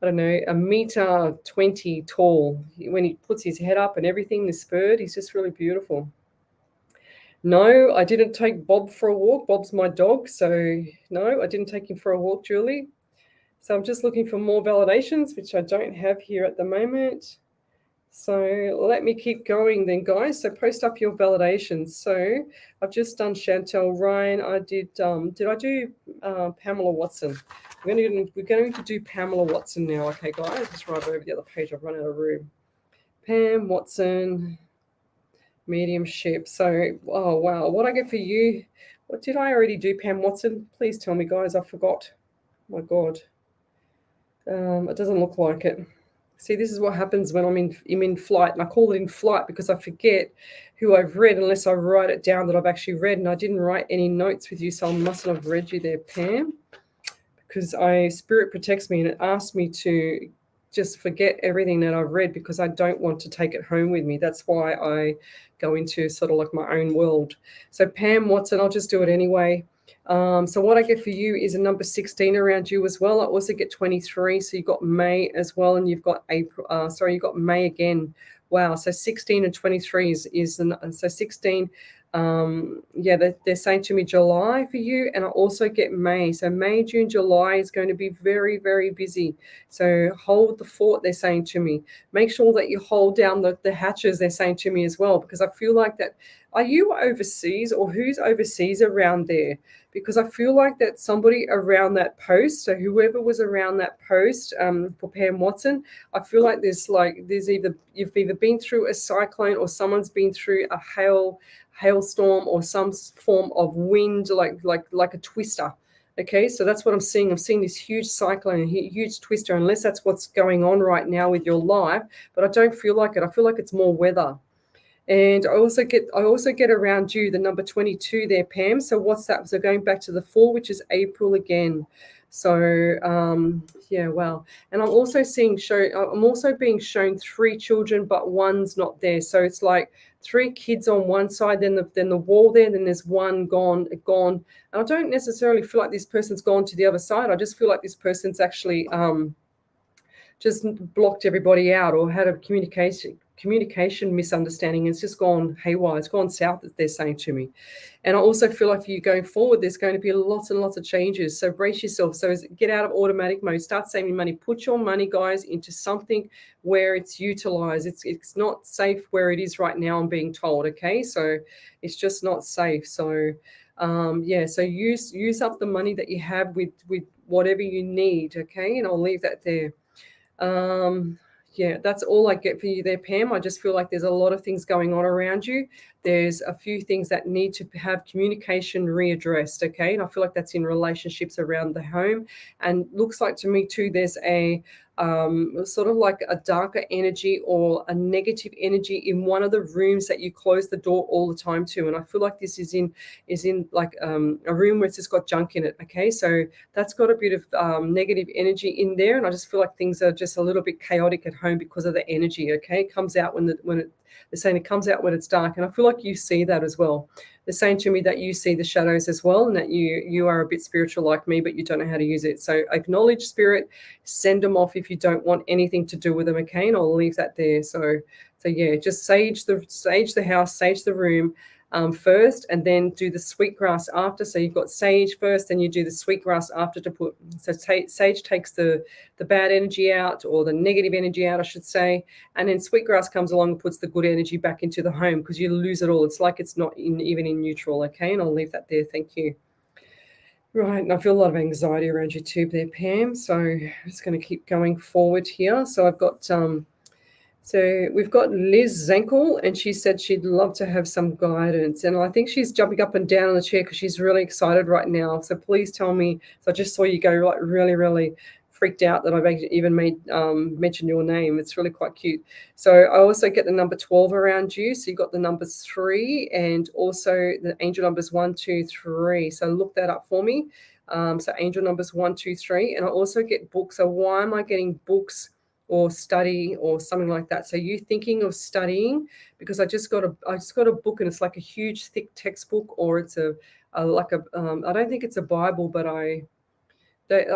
I don't know, 1.20 meters tall. When he puts his head up and everything, this bird, he's just really beautiful. No, I didn't take Bob for a walk. Bob's my dog. So no, I didn't take him for a walk, Julie. So I'm just looking for more validations, which I don't have here at the moment. So let me keep going then, guys. So post up your validations. So I've just done Chantel Ryan. I did I do Pamela Watson? We're going to do Pamela Watson now. Okay, guys, just right over the other page. I've run out of room. Pam Watson, mediumship. So, oh, wow. What I get for you? What did I already do, Pam Watson? Please tell me, guys. I forgot. Oh, my God. It doesn't look like it. See, this is what happens when I'm in flight, and I call it in flight because I forget who I've read unless I write it down that I've actually read, and I didn't write any notes with you, so I mustn't have read you there, Pam, because Spirit protects me and it asks me to just forget everything that I've read because I don't want to take it home with me. That's why I go into sort of like my own world. So Pam Watson, I'll just do it anyway. So what I get for you is a number 16 around you as well. I also get 23. So you've got May as well, and you've got April. You've got May again. Wow. So 16 and 23 so 16. They're saying to me July for you, and I also get May. So May, June, July is going to be very, very busy. So hold the fort, they're saying to me. Make sure that you hold down the hatches, they're saying to me as well, because I feel like that. Are you overseas, or who's overseas around there? Because I feel like that somebody around that post, so whoever was around that post for Pam Watson, I feel like you've either been through a cyclone or someone's been through a hailstorm or some form of wind, like a twister. Okay, so that's what I'm seeing. I'm seeing this huge cyclone, a huge twister, unless that's what's going on right now with your life. But I don't feel like it. I feel like it's more weather. And I also get around you the number 22 there, Pam. So what's that? So going back to the 4, which is April again. So wow. And I'm also being shown 3 children, but one's not there. So it's like 3 kids on one side, then the wall there, then there's one gone. And I don't necessarily feel like this person's gone to the other side. I just feel like this person's actually just blocked everybody out or had a communication misunderstanding. It's just gone haywire. It's gone south, they're saying to me. And I also feel like for you going forward, there's going to be lots and lots of changes. So brace yourself. So get out of automatic mode. Start saving money. Put your money, guys, into something where it's utilized. It's not safe where it is right now, I'm being told. Okay, so it's just not safe. So so use up the money that you have with whatever you need. Okay, and I'll leave that there. yeah, that's all I get for you there, Pam. I just feel like there's a lot of things going on around you. There's a few things that need to have communication readdressed, okay? And I feel like that's in relationships around the home. And looks like to me too, there's a sort of like a darker energy or a negative energy in one of the rooms that you close the door all the time to. And I feel like this is in like a room where it's just got junk in it, okay? So that's got a bit of negative energy in there, and I just feel like things are just a little bit chaotic at home because of the energy, okay? It comes out they're saying it comes out when it's dark, and I feel like you see that as well. They're saying to me that you see the shadows as well, and that you are a bit spiritual like me, but you don't know how to use it. So acknowledge spirit, send them off if you don't want anything to do with them, okay? And I'll leave that there. So yeah, just sage the house, sage the room, first, and then do the sweetgrass after. So you've got sage first, and you do the sweetgrass after to put. So sage takes the bad energy out, or the negative energy out, I should say, and then sweetgrass comes along and puts the good energy back into the home, because you lose it all. It's like it's not even in neutral, okay? And I'll leave that there. Thank you. Right, and I feel a lot of anxiety around your tube there, Pam. So I'm just going to keep going forward here. So I've got So we've got Liz Zankel, and she said she'd love to have some guidance. And I think she's jumping up and down on the chair because she's really excited right now. So please tell me. So I just saw you go like really, really freaked out that I've even mentioned your name. It's really quite cute. So I also get the number 12 around you. So you got the number 3 and also the angel numbers 1, 2, 3. So look that up for me. So angel numbers 1, 2, 3. And I also get books. So why am I getting books or study or something like that? So you thinking of studying? Because I just got a book, and it's like a huge thick textbook, or it's I don't think it's a Bible, but I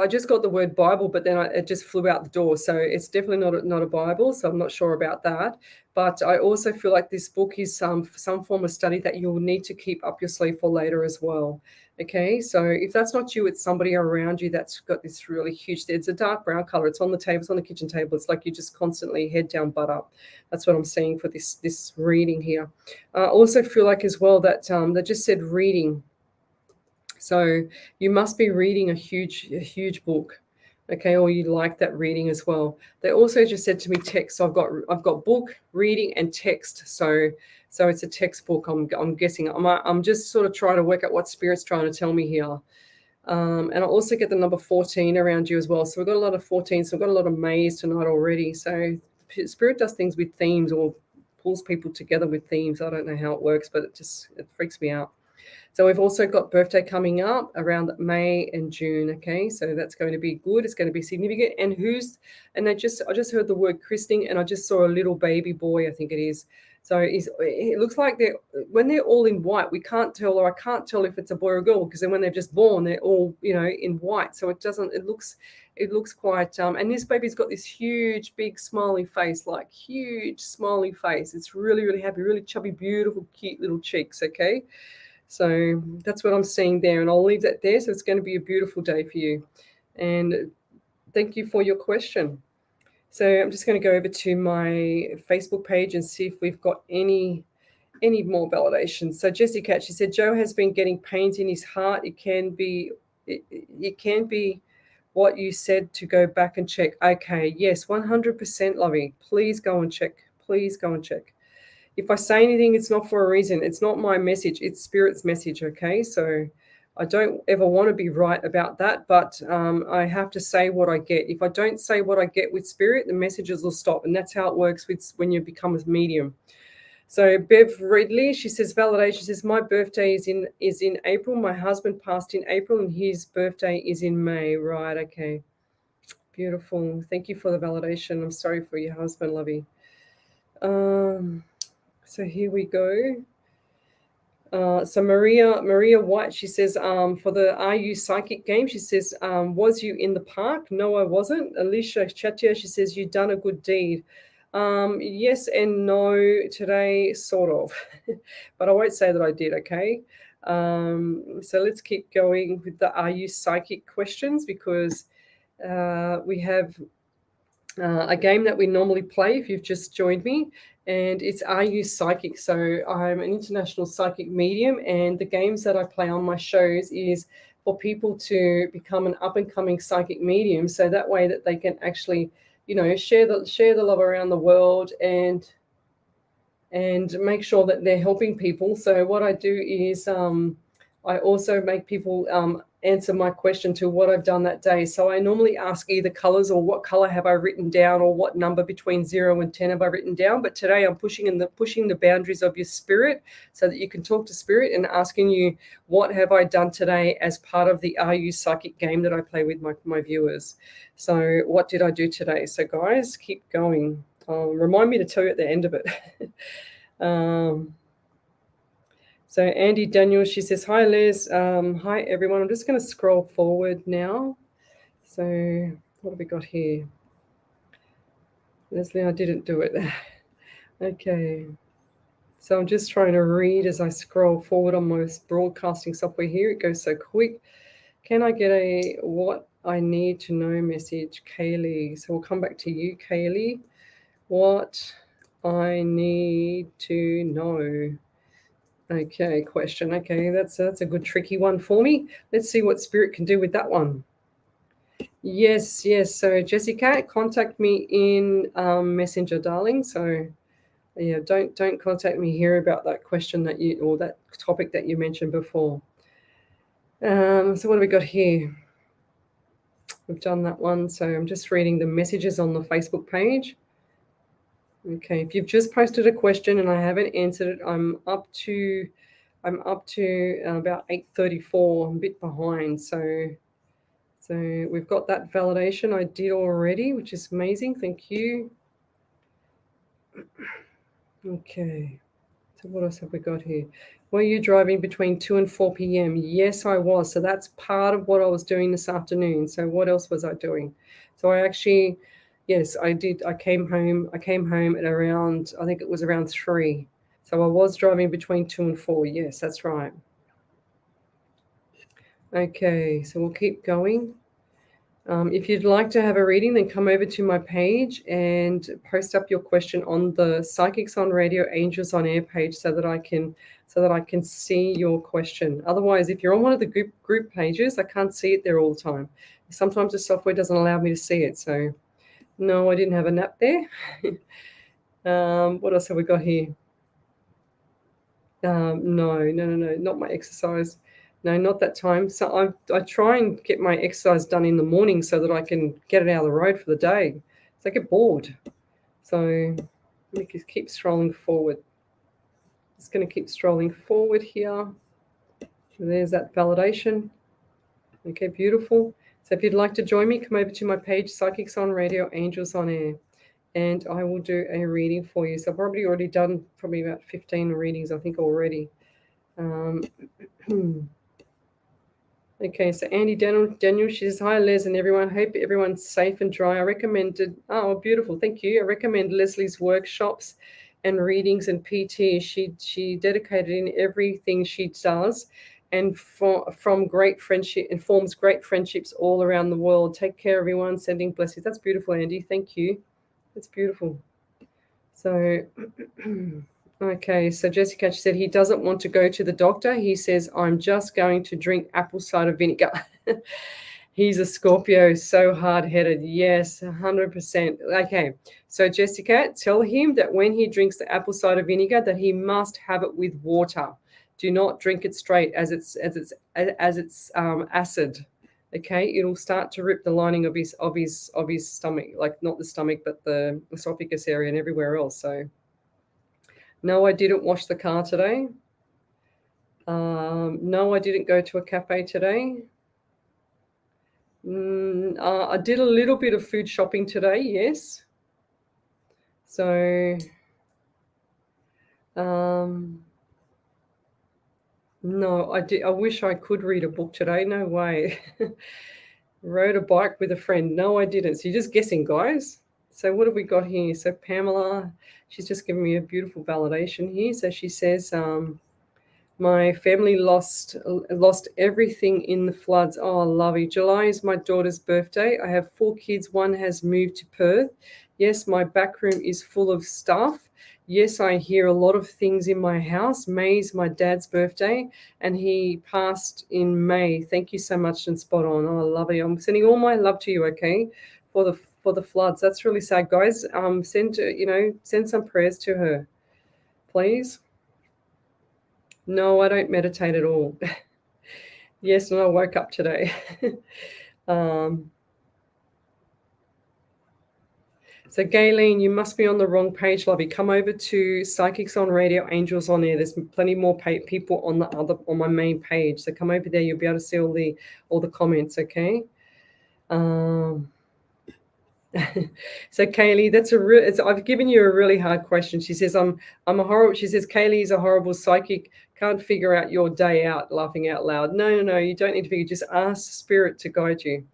just got the word Bible, but then it just flew out the door. So it's definitely not a Bible. So I'm not sure about that. But I also feel like this book is some form of study that you'll need to keep up your sleeve for later as well. Okay, so if that's not you, it's somebody around you that's got this really huge, it's a dark brown color. It's on the table, it's on the kitchen table. It's like you're just constantly head down, butt up. That's what I'm seeing for this reading here. I also feel like as well that they just said reading. So you must be reading a huge book, okay, or you like that reading as well. They also just said to me text. So I've got book, reading, and text. So it's a textbook. I'm guessing. I'm just sort of trying to work out what Spirit's trying to tell me here. And I also get the number 14 around you as well. So we've got a lot of 14. So we've got a lot of Mays tonight already. So Spirit does things with themes, or pulls people together with themes. I don't know how it works, but it freaks me out. So we've also got birthday coming up around May and June. Okay, so that's going to be good. It's going to be significant. And I just heard the word christening, and I just saw a little baby boy, I think it is. So it looks like when they're all in white, we can't tell, or I can't tell if it's a boy or a girl, because then when they're just born, they're all, in white. So it looks quite, and this baby's got this huge, big smiley face, like huge smiley face. It's really, really happy, really chubby, beautiful, cute little cheeks. Okay. So that's what I'm seeing there, and I'll leave that there. So it's going to be a beautiful day for you. And thank you for your question. So I'm just going to go over to my Facebook page and see if we've got any more validations. So Jessie Cat, she said, Joe has been getting pains in his heart. It can be what you said to go back and check. Okay, yes, 100%, Lovey. Please go and check. Please go and check. If I say anything, it's not for a reason. It's not my message. It's Spirit's message, okay? So I don't ever want to be right about that, but I have to say what I get. If I don't say what I get with Spirit, the messages will stop, and that's how it works when you become a medium. So Bev Ridley, she says, validation. She says, my birthday is in April. My husband passed in April, and his birthday is in May. Right, okay. Beautiful. Thank you for the validation. I'm sorry for your husband, Lovey. So here we go. So Maria White, she says, for the Are You Psychic game, she says, was you in the park? No, I wasn't. Alicia Chatia, she says, you done a good deed. Yes and no today, sort of. But I won't say that I did, okay? So let's keep going with the Are You Psychic questions, because we have a game that we normally play if you've just joined me, and it's Are You Psychic? So I'm an international psychic medium, and the games that I play on my shows is for people to become an up-and-coming psychic medium, so that way that they can actually share the love around the world and make sure that they're helping people. So what I do is I also make people answer my question to what I've done that day. So I normally ask either colors or what color have I written down or what number between 0 and 10 have I written down. But today I'm pushing the boundaries of your spirit so that you can talk to spirit and asking you, what have I done today as part of the Are You Psychic game that I play with my viewers. So what did I do today? So guys, keep going. Remind me to tell you at the end of it. So Andy Daniel, she says, hi, Les. Hi, everyone. I'm just going to scroll forward now. So what have we got here? Leslie, I didn't do it. Okay. So I'm just trying to read as I scroll forward on my broadcasting software here. It goes so quick. Can I get a what I need to know message, Kaylee? So we'll come back to you, Kaylee. What I need to know. Okay, question. Okay, that's a good tricky one for me. Let's see what spirit can do with that one. Yes. So Jessica, contact me in Messenger, darling. So yeah, don't contact me here about that question or that topic that you mentioned before. So what have we got here? We've done that one. So I'm just reading the messages on the Facebook page. Okay, if you've just posted a question and I haven't answered it, I'm up to about 8:34. I'm a bit behind, so we've got that validation I did already, which is amazing. Thank you. Okay, so what else have we got here? Were you driving between 2 and 4 p.m.? Yes, I was. So that's part of what I was doing this afternoon. So what else was I doing? So yes, I did. I came home at around, I think it was around 3. So I was driving between 2 and 4. Yes, that's right. Okay, so we'll keep going. If you'd like to have a reading, then come over to my page and post up your question on the Psychics on Radio Angels on Air page so that I can see your question. Otherwise, if you're on one of the group pages, I can't see it there all the time. Sometimes the software doesn't allow me to see it. So no, I didn't have a nap there. What else have we got here? No, not my exercise. No, not that time. So I try and get my exercise done in the morning so that I can get it out of the road for the day. So I get bored. So let me keep scrolling forward. Just going to keep scrolling forward here. So there's that validation. Okay, beautiful. So if you'd like to join me, come over to my page, Psychics on Radio, Angels on Air, and I will do a reading for you. So I've probably already done about 15 readings, I think, already. Okay, so Andy Daniel, she says, hi, Les and everyone. Hope everyone's safe and dry. Oh, beautiful. Thank you. I recommend Leslie's workshops and readings and PT. She dedicated in everything she does and from great friendship and forms great friendships all around the world. Take care, everyone. Sending blessings. That's beautiful, Andy. Thank you. That's beautiful. So, okay, so Jessica, she said he doesn't want to go to the doctor. He says, I'm just going to drink apple cider vinegar. He's a Scorpio, so hard-headed. Yes, 100%. Okay, so Jessica, tell him that when he drinks the apple cider vinegar, that he must have it with water. Do not drink it straight as it's acid. Okay, it'll start to rip the lining of his stomach, like not the stomach, but the esophagus area and everywhere else. So, no, I didn't wash the car today. No, I didn't go to a cafe today. I did a little bit of food shopping today, yes. So, no, I wish I could read a book today. No way. Rode a bike with a friend. No, I didn't. So you're just guessing, guys. So what have we got here? So Pamela, she's just giving me a beautiful validation here. So she says, my family lost everything in the floods. Oh, lovely. July is my daughter's birthday. I have 4 kids. One has moved to Perth. Yes, my back room is full of stuff. Yes, I hear a lot of things in my house. May is my dad's birthday, and he passed in May. Thank you so much and spot on. Oh, lovely. I'm sending all my love to you, okay, for for the floods. That's really sad, guys. Send some prayers to her, please. No, I don't meditate at all. Yes, and I woke up today. So, Gayleen, you must be on the wrong page, lovey. Come over to Psychics on Radio, Angels on Air. There's plenty more people on my main page. So come over there. You'll be able to see all the comments. Okay. So Kaylee, I've given you a really hard question. She says, I'm a horrible. She says, Kaylee is a horrible psychic. Can't figure out your day out. Laughing out loud. No. You don't need to figure. Just ask Spirit to guide you.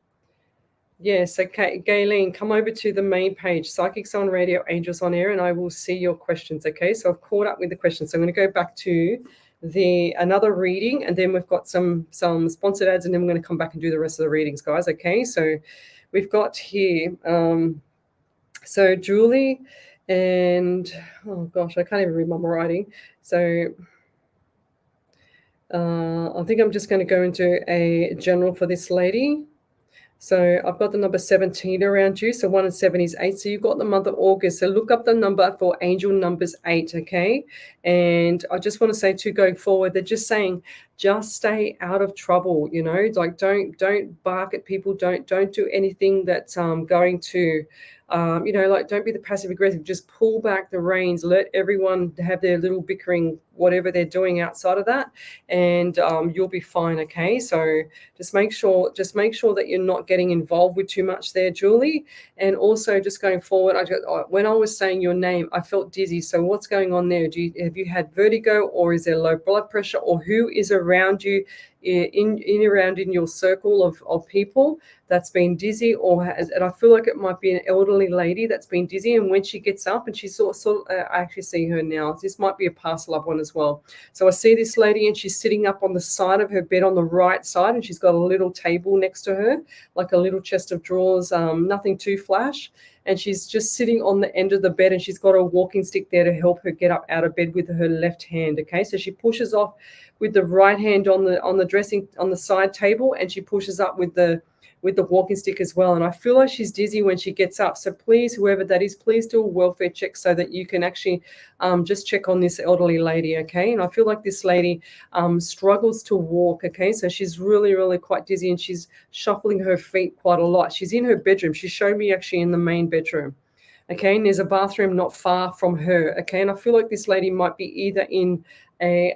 Yes, okay, Gayleen, come over to the main page, Psychics on Radio, Angels on Air, and I will see your questions, okay? So I've caught up with the questions. So I'm going to go back to another reading, and then we've got some sponsored ads, and then we're going to come back and do the rest of the readings, guys, okay? So we've got here, so Julie, and, oh gosh, I can't even read my writing. So I think I'm just going to go into a general for this lady. So I've got the number 17 around you. So 1 and 7 is 8. So you've got the month of August. So look up the number for angel numbers 8, okay? And I just want to say too, going forward, they're just saying, just stay out of trouble, like don't bark at people. Don't do anything that's going to, like don't be the passive aggressive. Just pull back the reins. Let everyone have their little bickering, whatever they're doing outside of that, and you'll be fine, okay? So just make sure that you're not getting involved with too much there, Julie. And also just going forward, when I was saying your name, I felt dizzy. So what's going on there? Have you had vertigo, or is there low blood pressure, or who is around you in your circle of people that's been dizzy, and I feel like it might be an elderly lady that's been dizzy, and when she gets up and she's sort of I actually see her now. This might be a past loved one as well. So I see this lady, and she's sitting up on the side of her bed on the right side, and she's got a little table next to her, like a little chest of drawers, nothing too flash. And she's just sitting on the end of the bed, and she's got a walking stick there to help her get up out of bed with her left hand. Okay, so she pushes off with the right hand on the side table, and she pushes up with the walking stick as well. And I feel like she's dizzy when she gets up. So please, whoever that is, please do a welfare check so that you can actually just check on this elderly lady, okay? And I feel like this lady struggles to walk, okay? So she's really, really quite dizzy, and she's shuffling her feet quite a lot. She's in her bedroom. She showed me actually in the main bedroom, okay? And there's a bathroom not far from her, okay? And I feel like this lady might be either in a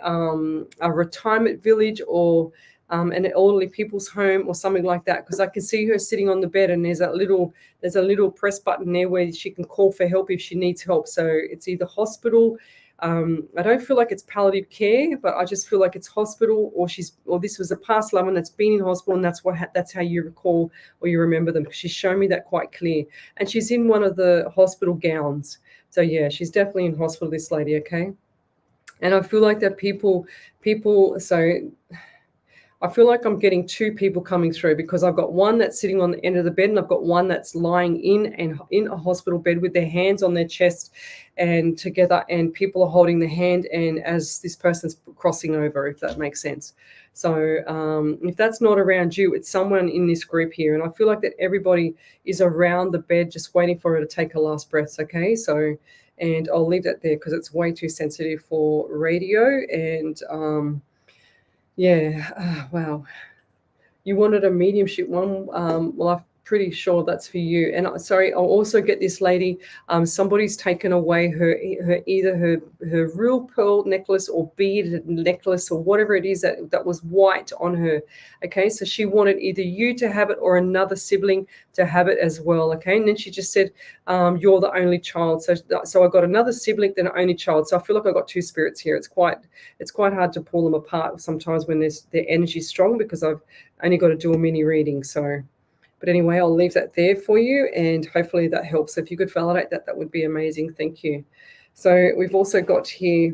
retirement village or an elderly people's home or something like that, because I can see her sitting on the bed, and there's a little press button there where she can call for help if she needs help. So it's either hospital. I don't feel like it's palliative care, but I just feel like it's hospital, or this was a past loved one that's been in hospital, and that's how you recall or you remember them, because she's shown me that quite clear. And she's in one of the hospital gowns. So yeah, she's definitely in hospital, this lady, okay? And I feel like that people, so I feel like I'm getting two people coming through, because I've got one that's sitting on the end of the bed, and I've got one that's lying in a hospital bed with their hands on their chest and together, and people are holding the hand, and as this person's crossing over, if that makes sense. So if that's not around you, it's someone in this group here. And I feel like that everybody is around the bed just waiting for her to take her last breaths, okay? So, and I'll leave that there because it's way too sensitive for radio. And wow. You wanted a mediumship one. Well, I'm pretty sure that's for you. And sorry, I'll also get this lady. Somebody's taken away either her real pearl necklace or beaded necklace or whatever it is that was white on her. Okay, so she wanted either you to have it or another sibling to have it as well. Okay, and then she just said, "You're the only child." So I got another sibling, then an only child. So I feel like I got two spirits here. It's quite hard to pull them apart sometimes when their energy is strong, because I've only got to do a mini reading. So. But anyway, I'll leave that there for you, and hopefully that helps. So if you could validate that, that would be amazing. Thank you. So we've also got here,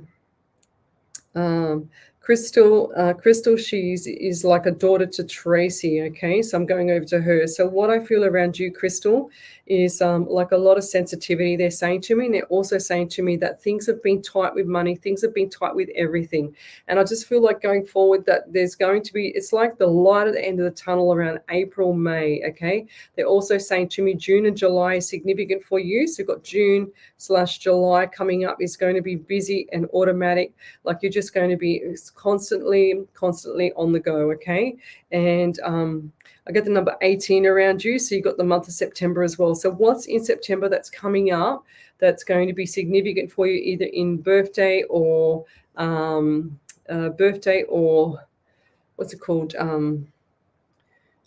got Crystal, is like a daughter to Tracy. Okay, so I'm going over to her. So what I feel around you, Crystal, is like a lot of sensitivity. They're saying to me, and they're also saying to me that things have been tight with money, things have been tight with everything, and I just feel like going forward that there's going to be. It's like the light at the end of the tunnel around April, May. Okay, they're also saying to me June and July is significant for you. So you've got June/July coming up is going to be busy and automatic. Like you're just going to be constantly on the go. Okay, and I get the number 18 around you, so you've got the month of September as well. So what's in September that's coming up that's going to be significant for you, either in birthday or what's it called?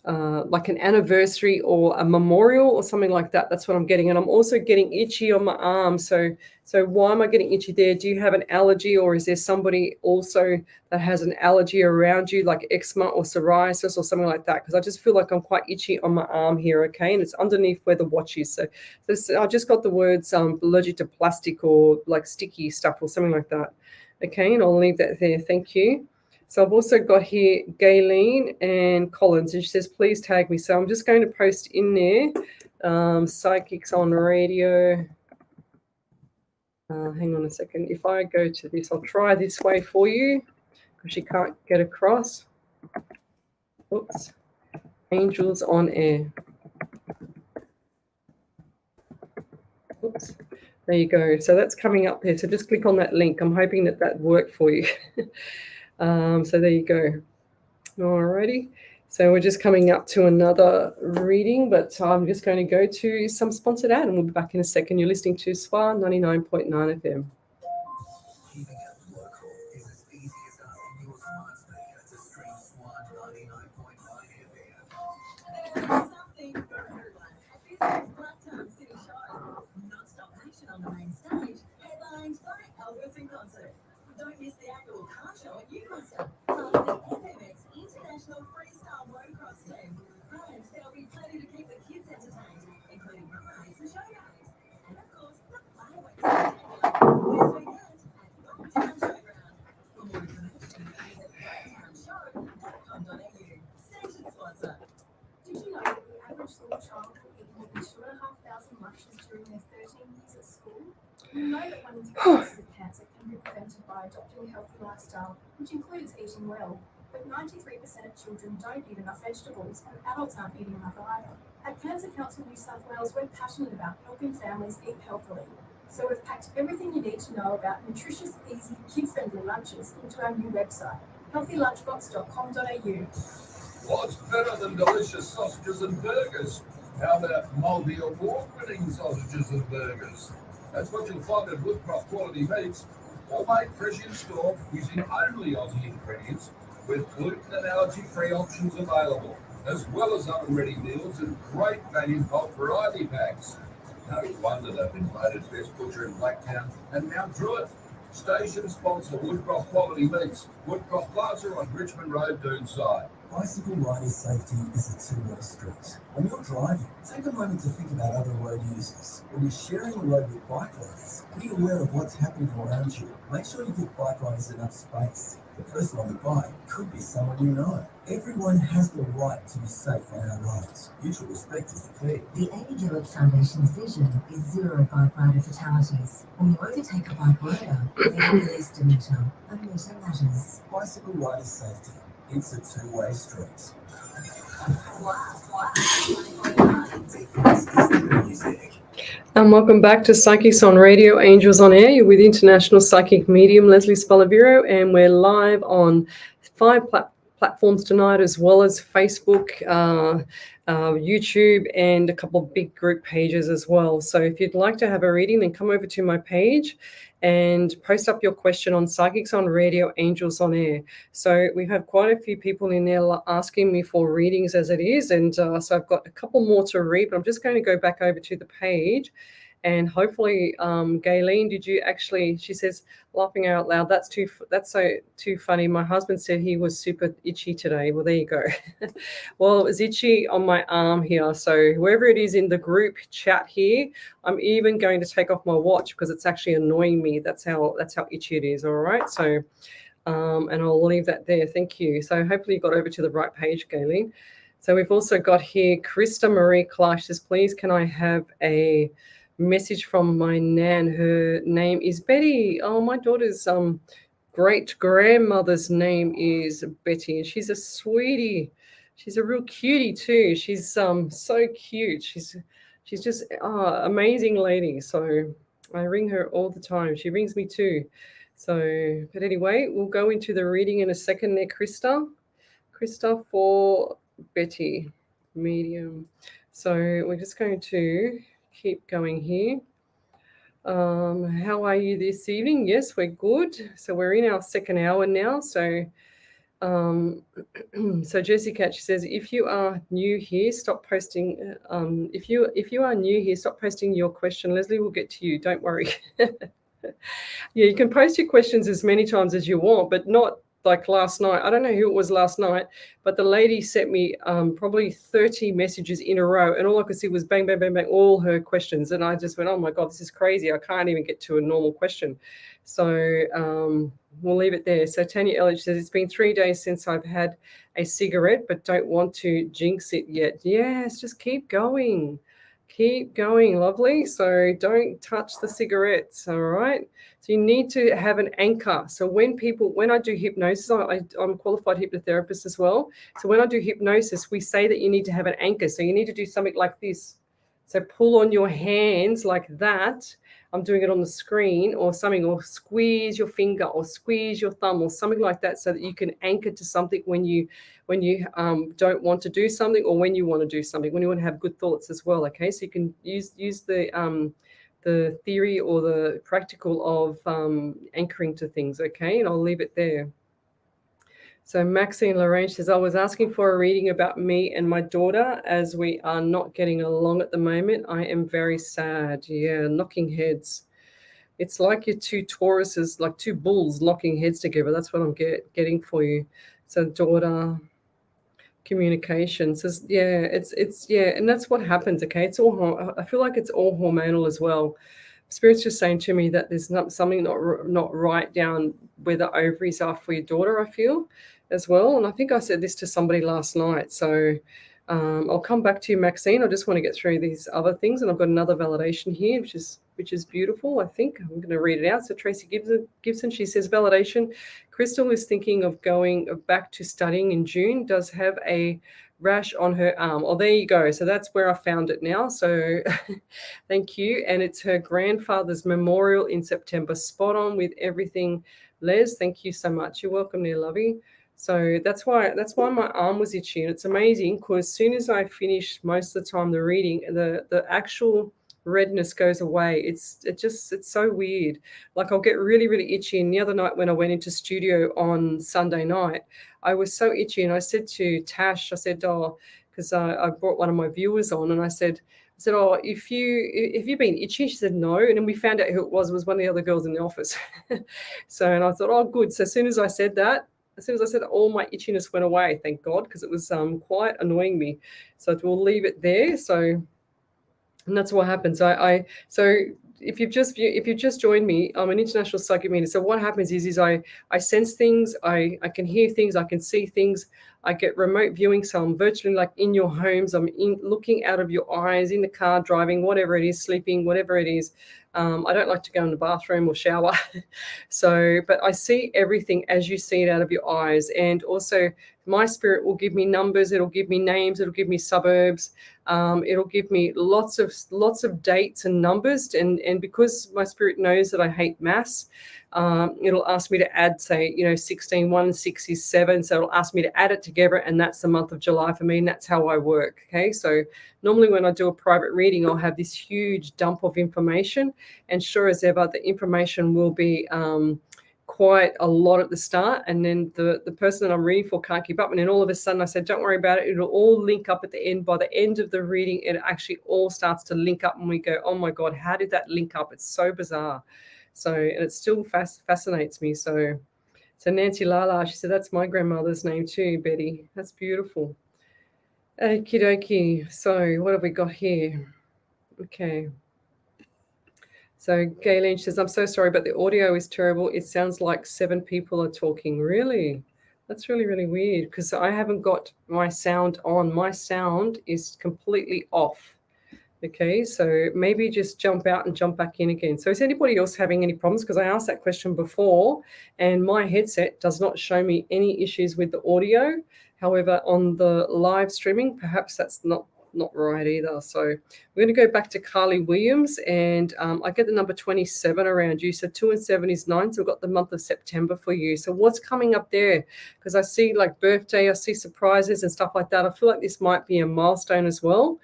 Like an anniversary or a memorial or something like that. That's what I'm getting. And I'm also getting itchy on my arm. So why am I getting itchy there? Do you have an allergy, or is there somebody also that has an allergy around you, like eczema or psoriasis or something like that? Because I just feel like I'm quite itchy on my arm here, okay? And it's underneath where the watch is. So I just got the words allergic to plastic or like sticky stuff or something like that. Okay, and I'll leave that there. Thank you. So I've also got here Gayleen and Collins, and she says, please tag me. So I'm just going to post in there, Psychics on Radio. Hang on a second. If I go to this, I'll try this way for you because she can't get across. Oops. Angels on Air. Oops. There you go. So that's coming up there. So just click on that link. I'm hoping that worked for you. So there you go. Alrighty. So we're just coming up to another reading, but I'm just going to go to some sponsored ad and we'll be back in a second. You're listening to SWR 99.9 FM. Keeping it local is as easy as asking your smart speaker to stream SWR 99.9 FM. Something for everyone at this year's Blacktown City Show. Non-stop action on the main stage, headlined by Elvis in concert. Don't miss the annual car show at Newcastle, part of the FMX International Freestyle Motocross Team. And there'll be plenty to keep the kids entertained, including rides and showgames. And of course, the fireworks this weekend at Blacktown Showground. For more information, visit blacktownshow.com.au. Station sponsor. Did you know that the average school child will eat more than 2,500 lunches during their 13 years at school? You know that 1 in 3 cases of cancer can be prevented by adopting a healthy lifestyle, which includes eating well. But 93% of children don't eat enough vegetables, and adults aren't eating enough either. At Cancer Council New South Wales, we're passionate about helping families eat healthily. So we've packed everything you need to know about nutritious, easy, kid-friendly lunches into our new website, healthylunchbox.com.au. What's better than delicious sausages and burgers? How about Mulvey award-winning sausages and burgers? That's what you'll find at Woodcroft Quality Meats, all made fresh in store using only Aussie ingredients, with gluten and allergy-free options available, as well as oven-ready meals and great value bulk variety packs. No wonder they've been voted best butcher in Blacktown and Mount Druitt. Station sponsor Woodcroft Quality Meats, Woodcroft Plaza on Richmond Road, Doonside. Bicycle rider safety is a two-way street. When you're driving, take a moment to think about other road users. When you're sharing a road with bike riders, be aware of what's happening around you. Make sure you give bike riders enough space. The person on the bike could be someone you know. Everyone has the right to be safe on our roads. Mutual respect is the key. The Amy Gillett Foundation's vision is zero bike rider fatalities. When you overtake a bike rider, they release a meter. A meter matters. Bicycle rider safety. It's a two-way street. And welcome back to Psychics on Radio, Angels on Air. You're with International Psychic Medium Lesley Spaliviero, and we're live on 5 platforms tonight, as well as Facebook, YouTube, and a couple of big group pages as well. So if you'd like to have a reading, then come over to my page and post up your question on Psychics on Radio, Angels on Air. So we have quite a few people in there asking me for readings as it is, and so I've got a couple more to read, but I'm just going to go back over to the page. And hopefully, Gayleen, did you actually, she says, laughing out loud, that's so too funny. My husband said he was super itchy today. Well, there you go. Well, it was itchy on my arm here. So whoever it is in the group chat here, I'm even going to take off my watch because it's actually annoying me. That's how itchy it is. All right. So And I'll leave that there. Thank you. So hopefully you got over to the right page, Gayleen. So we've also got here Krista Marie Clark. She says, please, can I have a message from my nan? Her name is Betty. Oh, my daughter's great grandmother's name is Betty, and she's a sweetie. She's a real cutie too. She's so cute. She's just amazing lady. So I ring her all the time. She rings me too. So, but anyway, we'll go into the reading in a second there, Krista. Krista for Betty, medium. So we're just going to keep going here. How are you this evening? Yes, we're good. So we're in our second hour now. So so Jessica, she says, if you are new here, stop posting. If you are new here, stop posting your question. Lesley will get to you. Don't worry. Yeah, you can post your questions as many times as you want, but not like last night. I don't know who it was last night, but the lady sent me probably 30 messages in a row, and all I could see was bang, bang, bang, bang, all her questions. And I just went, oh my God, this is crazy. I can't even get to a normal question. So we'll leave it there. So Tanya Ellich says, it's been 3 days since I've had a cigarette, but don't want to jinx it yet. Yes, just keep going. Keep going, lovely. So don't touch the cigarettes, all right? So you need to have an anchor. So when I do hypnosis, I'm a qualified hypnotherapist as well. So when I do hypnosis, we say that you need to have an anchor. So you need to do something like this. So pull on your hands like that. I'm doing it on the screen or something, or squeeze your finger or squeeze your thumb or something like that, so that you can anchor to something when you don't want to do something, or when you want to do something, when you want to have good thoughts as well. Okay, so you can use the theory or the practical of anchoring to things. Okay, and I'll leave it there. So Maxine Lorraine says, I was asking for a reading about me and my daughter as we are not getting along at the moment. I am very sad. Yeah, knocking heads. It's like your two Tauruses, like two bulls knocking heads together. That's what I'm getting for you. So daughter, communication says, yeah, it's yeah, and that's what happens. Okay, it's all. I feel like it's all hormonal as well. Spirit's just saying to me that there's something not right down where the ovaries are for your daughter, I feel, as well. And I think I said this to somebody last night. So I'll come back to you, Maxine. I just want to get through these other things. And I've got another validation here, which is beautiful, I think. I'm going to read it out. So Tracy Gibson, she says, validation. Crystal is thinking of going back to studying in June, does have a rash on her arm. Oh, there you go. So that's where I found it now. So thank you. And it's her grandfather's memorial in September. Spot on with everything, Les. Thank you so much. You're welcome there, lovey. So that's why my arm was itchy. And it's amazing because as soon as I finish most of the time the reading, the actual redness goes away. It's so weird. Like I'll get really, really itchy. And the other night when I went into studio on Sunday night, I was so itchy. And I said to Tash, I said, oh, because I brought one of my viewers on, and I said, oh, if you've been itchy? She said, no. And then we found out who it was one of the other girls in the office. So, and I thought, oh, good. So as soon as I said that, all my itchiness went away, thank God, because it was quite annoying me. So we'll leave it there. So, and that's what happens. So if you've just joined me, I'm an international psychic medium. So what happens is I sense things, I can hear things, I can see things. I get remote viewing, so I'm virtually like in your homes. I'm looking out of your eyes, in the car, driving, whatever it is, sleeping, whatever it is. I don't like to go in the bathroom or shower. But I see everything as you see it out of your eyes. And also my spirit will give me numbers. It'll give me names. It'll give me suburbs. It'll give me lots of dates and numbers. And because my spirit knows that I hate maths, it'll ask me to add, say, 16, 1 and 6 is 7. So it'll ask me to add it together. And that's the month of July for me. And that's how I work. Okay. So normally when I do a private reading, I'll have this huge dump of information. And sure as ever, the information will be quite a lot at the start, and then the person that I'm reading for can't keep up, and then all of a sudden I said, don't worry about it, it'll all link up at the end. By the end of the reading, it actually all starts to link up, and we go, oh my God, how did that link up? It's so bizarre. So, and it still fascinates me. So Nancy Lala, she said, that's my grandmother's name too, Betty. That's beautiful. Okie dokie. So what have we got here? Okay. So Gayleen says, I'm so sorry, but the audio is terrible. It sounds like 7 people are talking. Really? That's really, really weird because I haven't got my sound on. My sound is completely off. Okay, so maybe just jump out and jump back in again. So is anybody else having any problems? Because I asked that question before and my headset does not show me any issues with the audio. However, on the live streaming, perhaps that's not right either. So we're going to go back to Carly Williams, and I get the number 27 around you. So 2 and 7 is 9. So we've got the month of September for you. So what's coming up there? Because I see like birthday, I see surprises and stuff like that. I feel like this might be a milestone as well.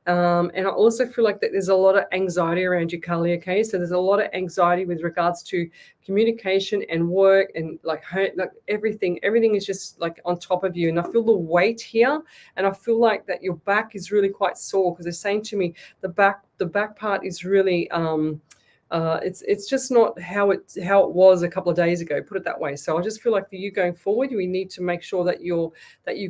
And I also feel like that there's a lot of anxiety around you, Carly. Okay, so there's a lot of anxiety with regards to communication and work and like everything is just like on top of you. And I feel the weight here, and I feel like that your back is really quite sore because they're saying to me the back part is really it's just not how it was a couple of days ago, put it that way. So I just feel like for you going forward, we need to make sure that you've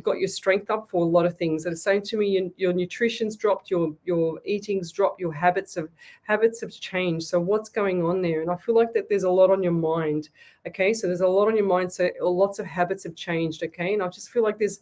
got your strength up for a lot of things. That are saying to me your nutrition's dropped, your eating's dropped, your habits have changed. So what's going on there? And I feel like that there's a lot on your mind. Okay, so there's a lot on your mind. So lots of habits have changed. Okay, and I just feel like there's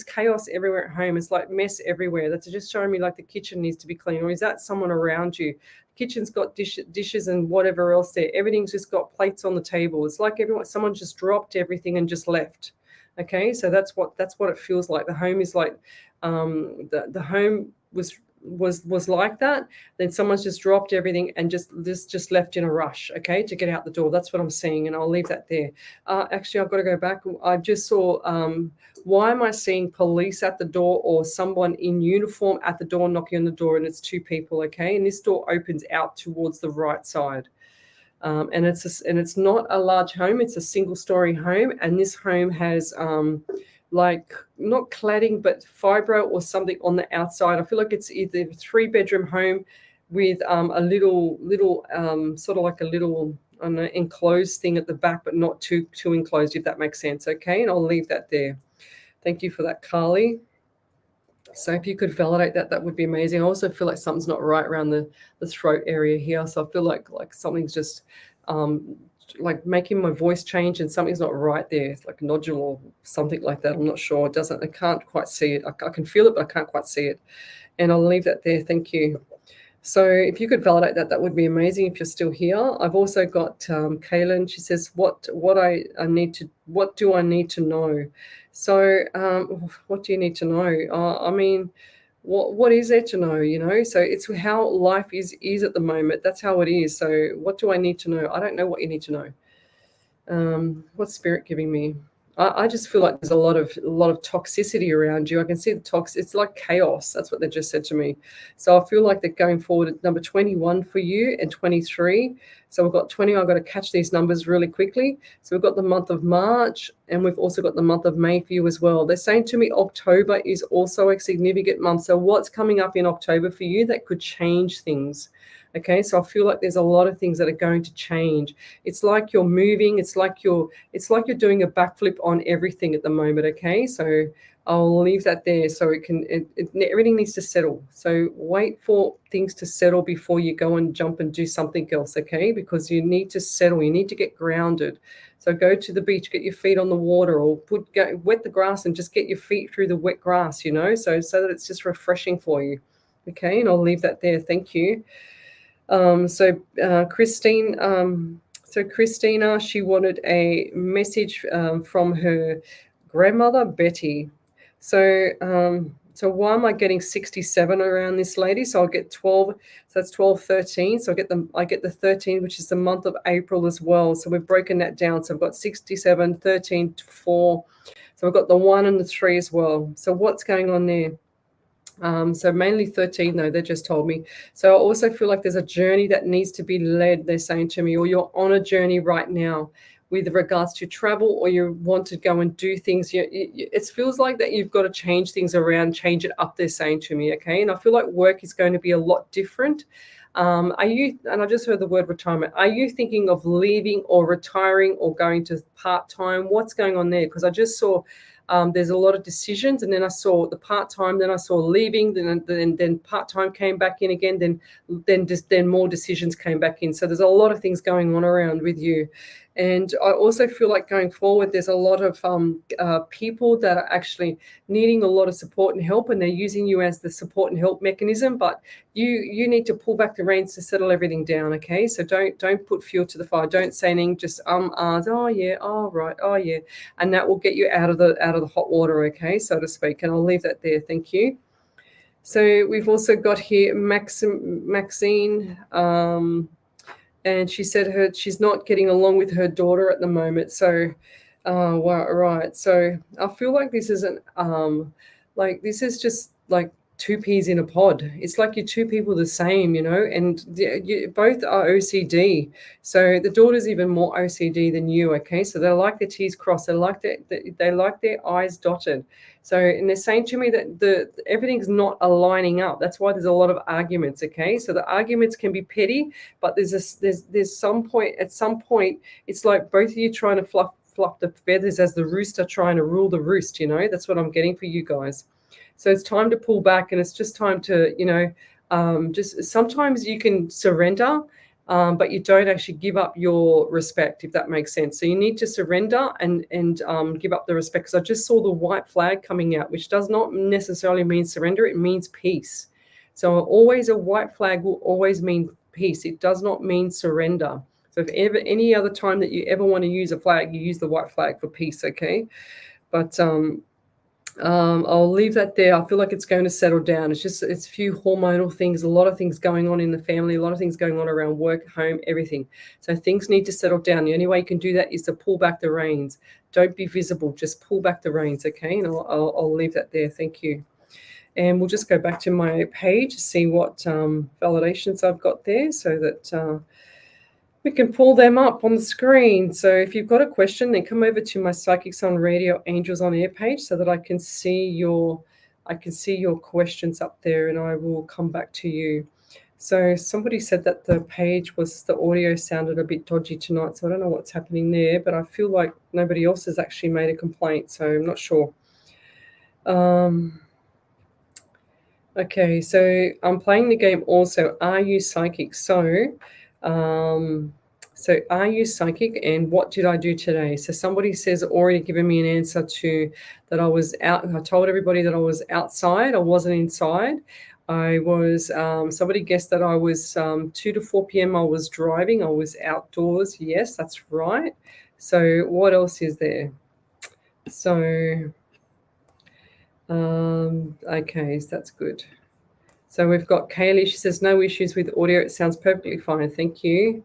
chaos everywhere at home. It's like mess everywhere. That's just showing me like the kitchen needs to be clean, or is that someone around you? Kitchen's got dishes and whatever else there. Everything's just got plates on the table. It's like someone just dropped everything and just left. Okay, so that's what it feels like. The home is like the home was like that. Then someone's just dropped everything and just left in a rush. Okay, to get out the door. That's what I'm seeing, and I'll leave that there. Actually, I've got to go back. I just saw. Why am I seeing police at the door or someone in uniform at the door knocking on the door, and it's 2 people, okay? And this door opens out towards the right side. And it's not a large home, it's a single-story home, and this home has like not cladding but fibro or something on the outside. I feel like it's either a 3-bedroom home with a little sort of like a little enclosed thing at the back, but not too enclosed, if that makes sense. Okay, and I'll leave that there. Thank you for that, Carly. So if you could validate that, that would be amazing. I also feel like something's not right around the throat area here. So I feel like something's just like making my voice change, and something's not right there. It's like a nodule or something like that. I'm not sure. I can't quite see it. I can feel it, but I can't quite see it. And I'll leave that there. Thank you. So if you could validate that, that would be amazing if you're still here. I've also got Kaylin. She says, what do I need to know? So what do you need to know? I mean, what is there to know, you know? So it's how life is at the moment. That's how it is. So what do I need to know? I don't know what you need to know. What's Spirit giving me? I just feel like there's a lot of toxicity around you. I can see the it's like chaos. That's what they just said to me. So I feel like they're going forward at number 21 for you and 23. So we've got 20. I've got to catch these numbers really quickly. So we've got the month of March, and we've also got the month of May for you as well. They're saying to me October is also a significant month. So what's coming up in October for you that could change things? Okay, so I feel like there's a lot of things that are going to change. It's like you're moving. It's like you're doing a backflip on everything at the moment. Okay, so I'll leave that there. So everything needs to settle. So wait for things to settle before you go and jump and do something else. Okay, because you need to settle. You need to get grounded. So go to the beach, get your feet on the water, or wet the grass and just get your feet through the wet grass. You know, so that it's just refreshing for you. Okay, and I'll leave that there. Thank you. Christina, she wanted a message from her grandmother, Betty. So why am I getting 67 around this lady? So I'll get 12. So that's 12, 13. So I get the 13, which is the month of April as well. So we've broken that down. So I've got 67, 13, 4. So I've got the 1 and the 3 as well. So what's going on there? So mainly 13 though, they just told me. So I also feel like there's a journey that needs to be led, they're saying to me, or you're on a journey right now with regards to travel, or you want to go and do things. It feels like that you've got to change things around, change it up, they're saying to me, okay? And I feel like work is going to be a lot different. And I just heard the word retirement. Are you thinking of leaving or retiring or going to part-time? What's going on there? Because I just saw there's a lot of decisions. And then I saw the part-time, then I saw leaving, then part-time came back in again, then more decisions came back in. So there's a lot of things going on around with you. And I also feel like going forward, there's a lot of people that are actually needing a lot of support and help, and they're using you as the support and help mechanism. But you need to pull back the reins to settle everything down, okay? So don't put fuel to the fire. Don't say anything. Just oh yeah, oh right, oh yeah, and that will get you out of the hot water, okay, so to speak. And I'll leave that there. Thank you. So we've also got here Maxine. And she said she's not getting along with her daughter at the moment. So, right. So I feel like this isn't this is just like two peas in a pod. It's like you're two people the same, and you both are OCD. So the daughter's even more OCD than you. Okay, so they like their T's crossed. They like their I's dotted. So, and they're saying to me that everything's not aligning up. That's why there's a lot of arguments. Okay, so the arguments can be petty, but there's some point. At some point, it's like both of you trying to fluff the feathers as the rooster trying to rule the roost. That's what I'm getting for you guys. So it's time to pull back, and it's just time to just sometimes you can surrender. But you don't actually give up your respect, if that makes sense. So you need to surrender and give up the respect. Because I just saw the white flag coming out, which does not necessarily mean surrender. It means peace. So always a white flag will always mean peace. It does not mean surrender. So if ever any other time that you ever want to use a flag, you use the white flag for peace, okay? But I'll leave that there. I feel like it's going to settle down. It's a few hormonal things, a lot of things going on in the family, a lot of things going on around work, home, everything. So things need to settle down. The only way you can do that is to pull back the reins. Don't be visible. Just pull back the reins, okay? And I'll leave that there. Thank you. And we'll just go back to my page, see what validations I've got there so that we can pull them up on the screen. So if you've got a question, then come over to my Psychics on Radio Angels on Air page so that I can see your questions up there, and I will come back to you. So somebody said that the audio sounded a bit dodgy tonight, so I don't know what's happening there, but I feel like nobody else has actually made a complaint, so I'm not sure. Okay, so I'm playing the game also. Are you psychic? So are you psychic, and what did I do today? So somebody says already given me an answer to that I was out. I told everybody that I was outside. I wasn't inside. I was, somebody guessed that I was 2 to 4 p.m. I was driving. I was outdoors. Yes, that's right. So what else is there? So, okay, so that's good. So we've got Kaylee. She says, no issues with audio. It sounds perfectly fine. Thank you.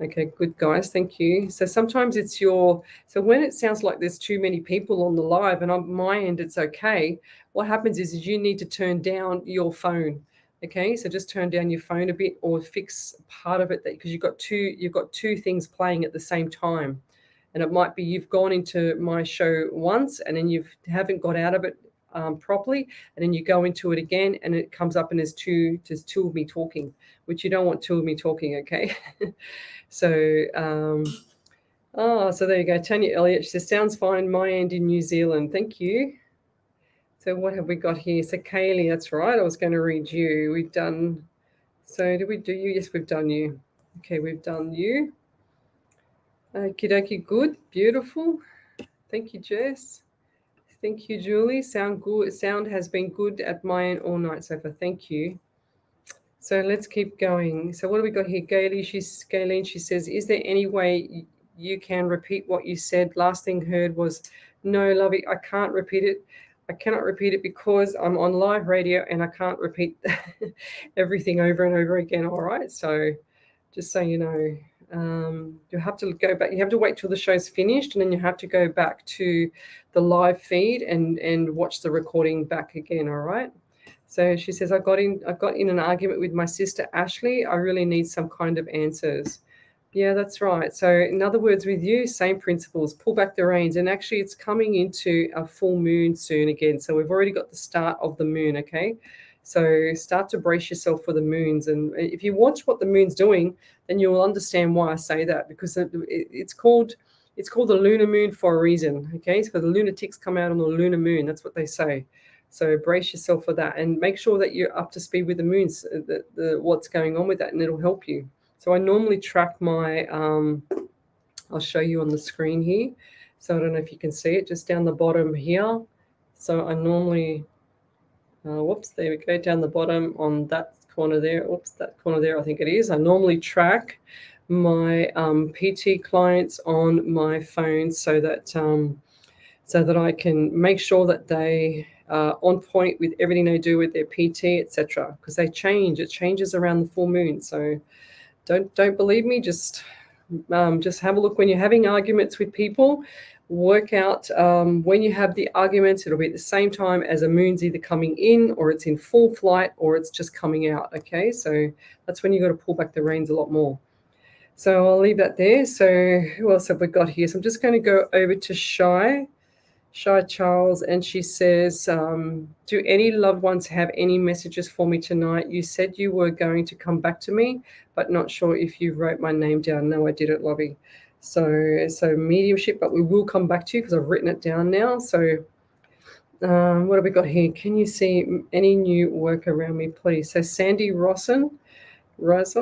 Okay, good, guys. Thank you. So sometimes so when it sounds like there's too many people on the live and on my end it's okay, what happens is you need to turn down your phone. Okay, so just turn down your phone a bit or fix part of it because you've got two things playing at the same time. And it might be you've gone into my show once and then you haven't got out of it properly, and then you go into it again and it comes up and there's two of me talking, which you don't want two of me talking, okay? So so there you go. Tanya Elliott, she says, sounds fine, my end in New Zealand. Thank you. So what have we got here? So Kaylee, that's right, I was going to read you. We've done, so did we do you? Yes, we've done you. Okay, we've done you. Okie dokie, good, beautiful. Thank you, Jess. Thank you, Julie. Sound good. Sound has been good at my end all night so far. Thank you. So let's keep going. So what do we got here? Gayleen, she says, is there any way you can repeat what you said? Last thing heard was, no, lovey, I can't repeat it. I cannot repeat it because I'm on live radio and I can't repeat everything over and over again. All right. So just so you know. You have to go back. You have to wait till the show's finished, and then you have to go back to the live feed and watch the recording back again. All right. So she says, I got in an argument with my sister Ashley. I really need some kind of answers. Yeah, that's right. So in other words, with you, same principles. Pull back the reins, and actually, it's coming into a full moon soon again. So we've already got the start of the moon. Okay. So start to brace yourself for the moons. And if you watch what the moon's doing, then you'll understand why I say that, because it's called it's called the lunar moon for a reason. Okay, so the lunatics come out on the lunar moon. That's what they say. So brace yourself for that, and make sure that you're up to speed with the moons, the what's going on with that, and it'll help you. So I normally track my. I'll show you on the screen here. So I don't know if you can see it, just down the bottom here. So I normally, whoops, there we go, down the bottom on that corner there. Oops, that corner there, I think it is. I normally track my PT clients on my phone so that I can make sure that they are on point with everything they do with their PT, etc. Because they change. It changes around the full moon. So don't believe me. Just have a look when you're having arguments with people. Work out when you have the arguments, it'll be at the same time as a moon's either coming in or it's in full flight or it's just coming out. Okay, so that's when you got to pull back the reins a lot more. So I'll leave that there. So who else have we got here? So I'm just going to go over to Shy Charles, and she says, do any loved ones have any messages for me tonight? You said you were going to come back to me, but not sure if you wrote my name down. No, I didn't, Lovey. So mediumship, but we will come back to you because I've written it down now. So what have we got here? Can you see any new work around me, please? So Sandy Rosson. It's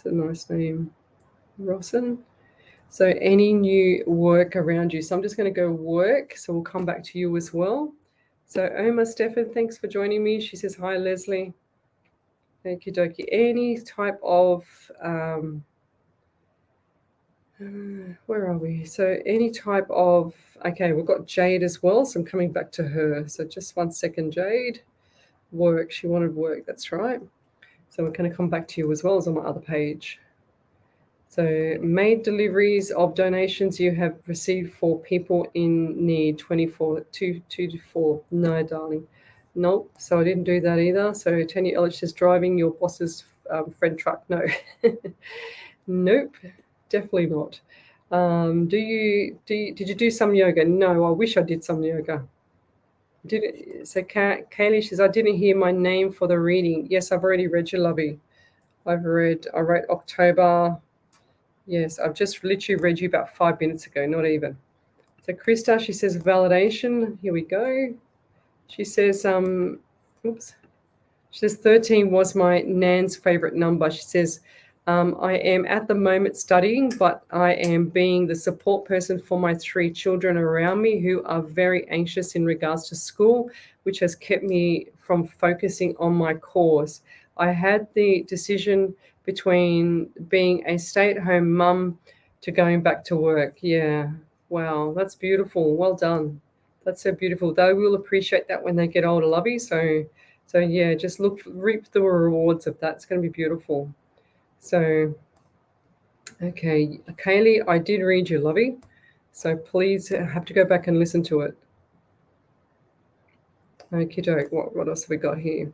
a nice name. Rosson. So any new work around you. So I'm just going to go work. So we'll come back to you as well. So Oma Stefan, thanks for joining me. She says, hi, Leslie. Thank you, Doki. Any type of, where are we? So any type of, okay, we've got Jade as well. So I'm coming back to her. So just 1 second, Jade. Work. She wanted work. That's right. So we're going to come back to you as well as on my other page. So made deliveries of donations you have received for people in need, 2 to 4. No, darling. Nope. So I didn't do that either. So Tanya Ellich is driving your boss's friend truck. No. Nope. Definitely not. Did you do some yoga? No, I wish I did some yoga. So Kaylee says, I didn't hear my name for the reading. Yes, I've already read you, lovey. I wrote October. Yes, I've just literally read you about 5 minutes ago, not even. So Krista, she says validation. Here we go. She says, she says 13 was my Nan's favorite number. She says, I am at the moment studying, but I am being the support person for my 3 children around me who are very anxious in regards to school, which has kept me from focusing on my course. I had the decision between being a stay-at-home mum to going back to work. Yeah. Wow. That's beautiful. Well done. That's so beautiful. They will appreciate that when they get older, lovey. So yeah, just reap the rewards of that. It's going to be beautiful. So, okay. Kaylee, I did read you, lovey. So please have to go back and listen to it. Okay, doke. What else have we got here?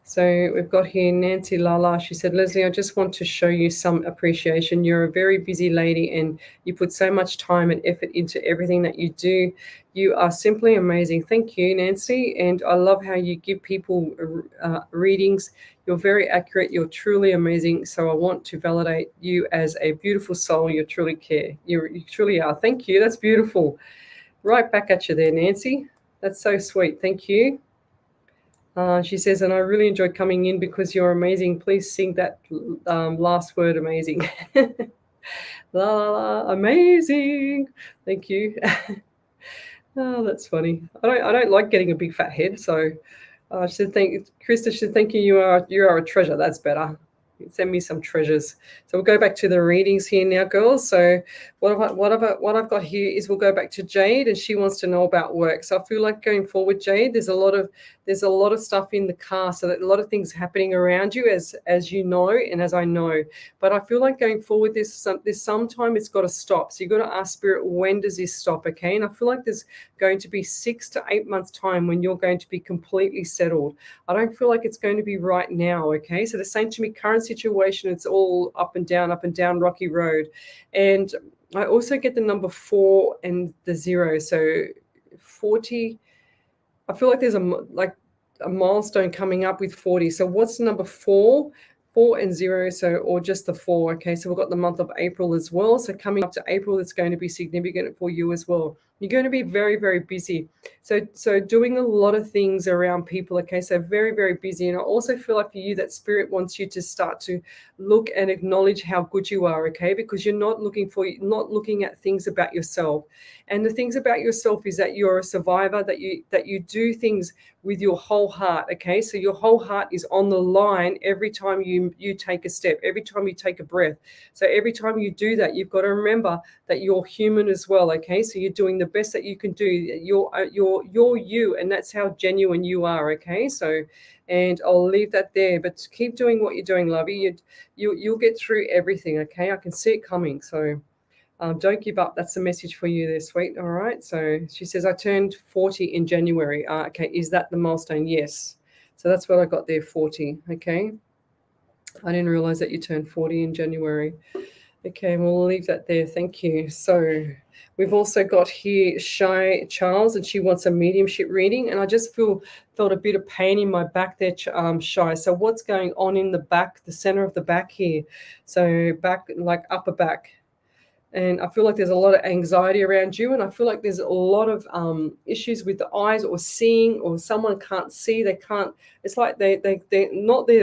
So we've got here Nancy Lala. She said, Leslie, I just want to show you some appreciation. You're a very busy lady and you put so much time and effort into everything that you do. You are simply amazing. Thank you, Nancy. And I love how you give people readings. You're very accurate. You're truly amazing. So I want to validate you as a beautiful soul. You truly care. You truly are. Thank you. That's beautiful. Right back at you there, Nancy. That's so sweet. Thank you. She says, and I really enjoyed coming in because you're amazing. Please sing that last word, amazing. La, la, la, amazing. Thank you. Oh, that's funny. I don't like getting a big fat head. So she said, Krista should thank you. You are a treasure. That's better. Send me some treasures. So we'll go back to the readings here now, girls. So what I've got here is we'll go back to Jade, and she wants to know about work. So I feel like going forward, Jade, there's a lot of stuff in the car, so that a lot of things happening around you, as you know, and as I know. But I feel like going forward, there's sometime it's got to stop. So you've got to ask Spirit, when does this stop? Okay, and I feel like there's going to be 6 to 8 months time when you're going to be completely settled. I don't feel like it's going to be right now. Okay, so the same to me, current situation, it's all up and down, rocky road. And I also get the number 4 and the 0. So 40, I feel like there's a milestone coming up with 40. So what's number 4? 4 and 0, so, or just the 4. Okay, so we've got the month of April as well. So coming up to April, it's going to be significant for you as well. You're going to be very, very busy. So doing a lot of things around people. Okay, so very, very busy. And I also feel like for you that spirit wants you to start to look and acknowledge how good you are. Okay, because you're not looking at things about yourself. And the things about yourself is that you're a survivor, that you do things with your whole heart. Okay, so your whole heart is on the line every time you take a step, every time you take a breath. So every time you do that, you've got to remember that you're human as well. Okay, so you're doing the best that you can do. You're you, and that's how genuine you are. Okay, so, and I'll leave that there, but keep doing what you're doing, lovey. You'll get through everything. Okay, I can see it coming. So don't give up. That's the message for you there, sweet. All right. So she says, I turned 40 in January. Okay. Is that the milestone? Yes. So that's what I got there, 40. Okay. I didn't realize that you turned 40 in January. Okay. We'll leave that there. Thank you. So we've also got here Shy Charles, and she wants a mediumship reading. And I just felt a bit of pain in my back there, Shy. So what's going on in the back, the center of the back here? So back, like upper back. And I feel like there's a lot of anxiety around you, and I feel like there's a lot of issues with the eyes, or seeing, or someone can't see. They can't. It's like they're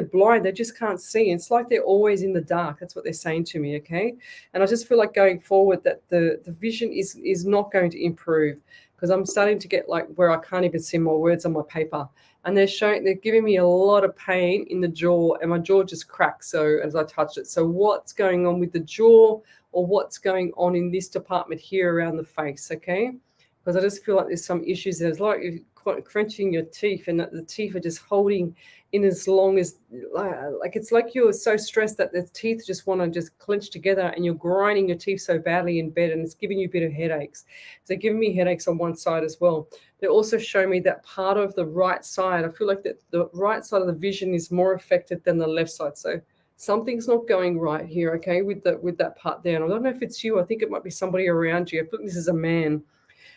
blind. They just can't see. It's like they're always in the dark. That's what they're saying to me. Okay, and I just feel like going forward that the vision is not going to improve, because I'm starting to get like where I can't even see my words on my paper. And they're giving me a lot of pain in the jaw, and my jaw just cracked. So as I touched it, so what's going on with the jaw? Or what's going on in this department here around the face, okay? Because I just feel like there's some issues there. It's like you're crunching your teeth, and the teeth are just holding in as long as, like it's like you're so stressed that the teeth just want to just clench together, and you're grinding your teeth so badly in bed, and it's giving you a bit of headaches. They're giving me headaches on one side as well. They also show me that part of the right side, I feel like that the right side of the vision is more affected than the left side. So something's not going right here, okay, with that part there. And I don't know if it's you. I think it might be somebody around you. I think this is a man.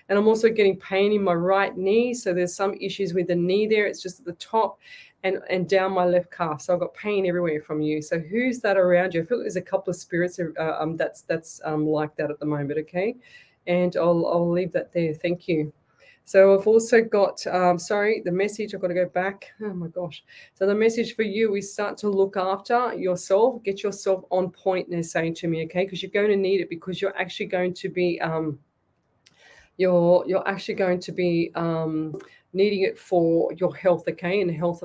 And I'm also getting pain in my right knee. So there's some issues with the knee there. It's just at the top and down my left calf. So I've got pain everywhere from you. So who's that around you? I feel like there's a couple of spirits that's like that at the moment, okay? And I'll leave that there. Thank you. So I've also got, the message, I've got to go back. Oh my gosh. So the message for you is start to look after yourself, get yourself on point, they're saying to me, okay? Because you're going to need it, because you're actually going to be, needing it for your health, okay? And health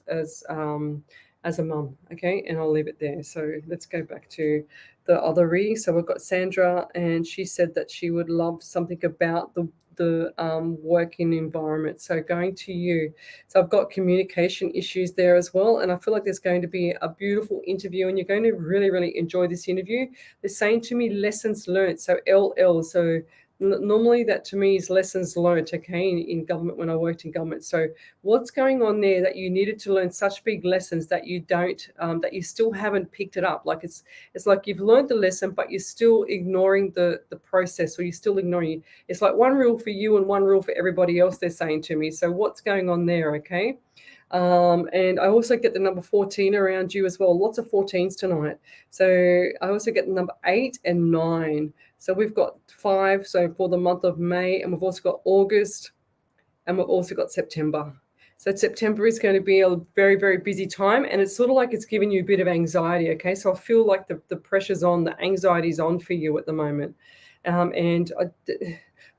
as a mum, okay? And I'll leave it there. So let's go back to the other reading. So we've got Sandra, and she said that she would love something about the working environment. So going to you. So I've got communication issues there as well. And I feel like there's going to be a beautiful interview, and you're going to really, really enjoy this interview. They're saying to me lessons learned. So LL. So normally that to me is lessons learned, okay, in government, when I worked in government. So what's going on there that you needed to learn such big lessons that you don't, that you still haven't picked it up? Like it's like you've learned the lesson, but you're still ignoring the process, or you're still ignoring it. It's like one rule for you and one rule for everybody else, they're saying to me. So what's going on there, okay? And I also get the number 14 around you as well. Lots of 14s tonight. So I also get the number 8 and 9. So we've got 5. So for the month of May, and we've also got August, and we've also got September. So September is going to be a very, very busy time, and it's sort of like it's giving you a bit of anxiety, okay? So I feel like the pressure's on, the anxiety's on for you at the moment.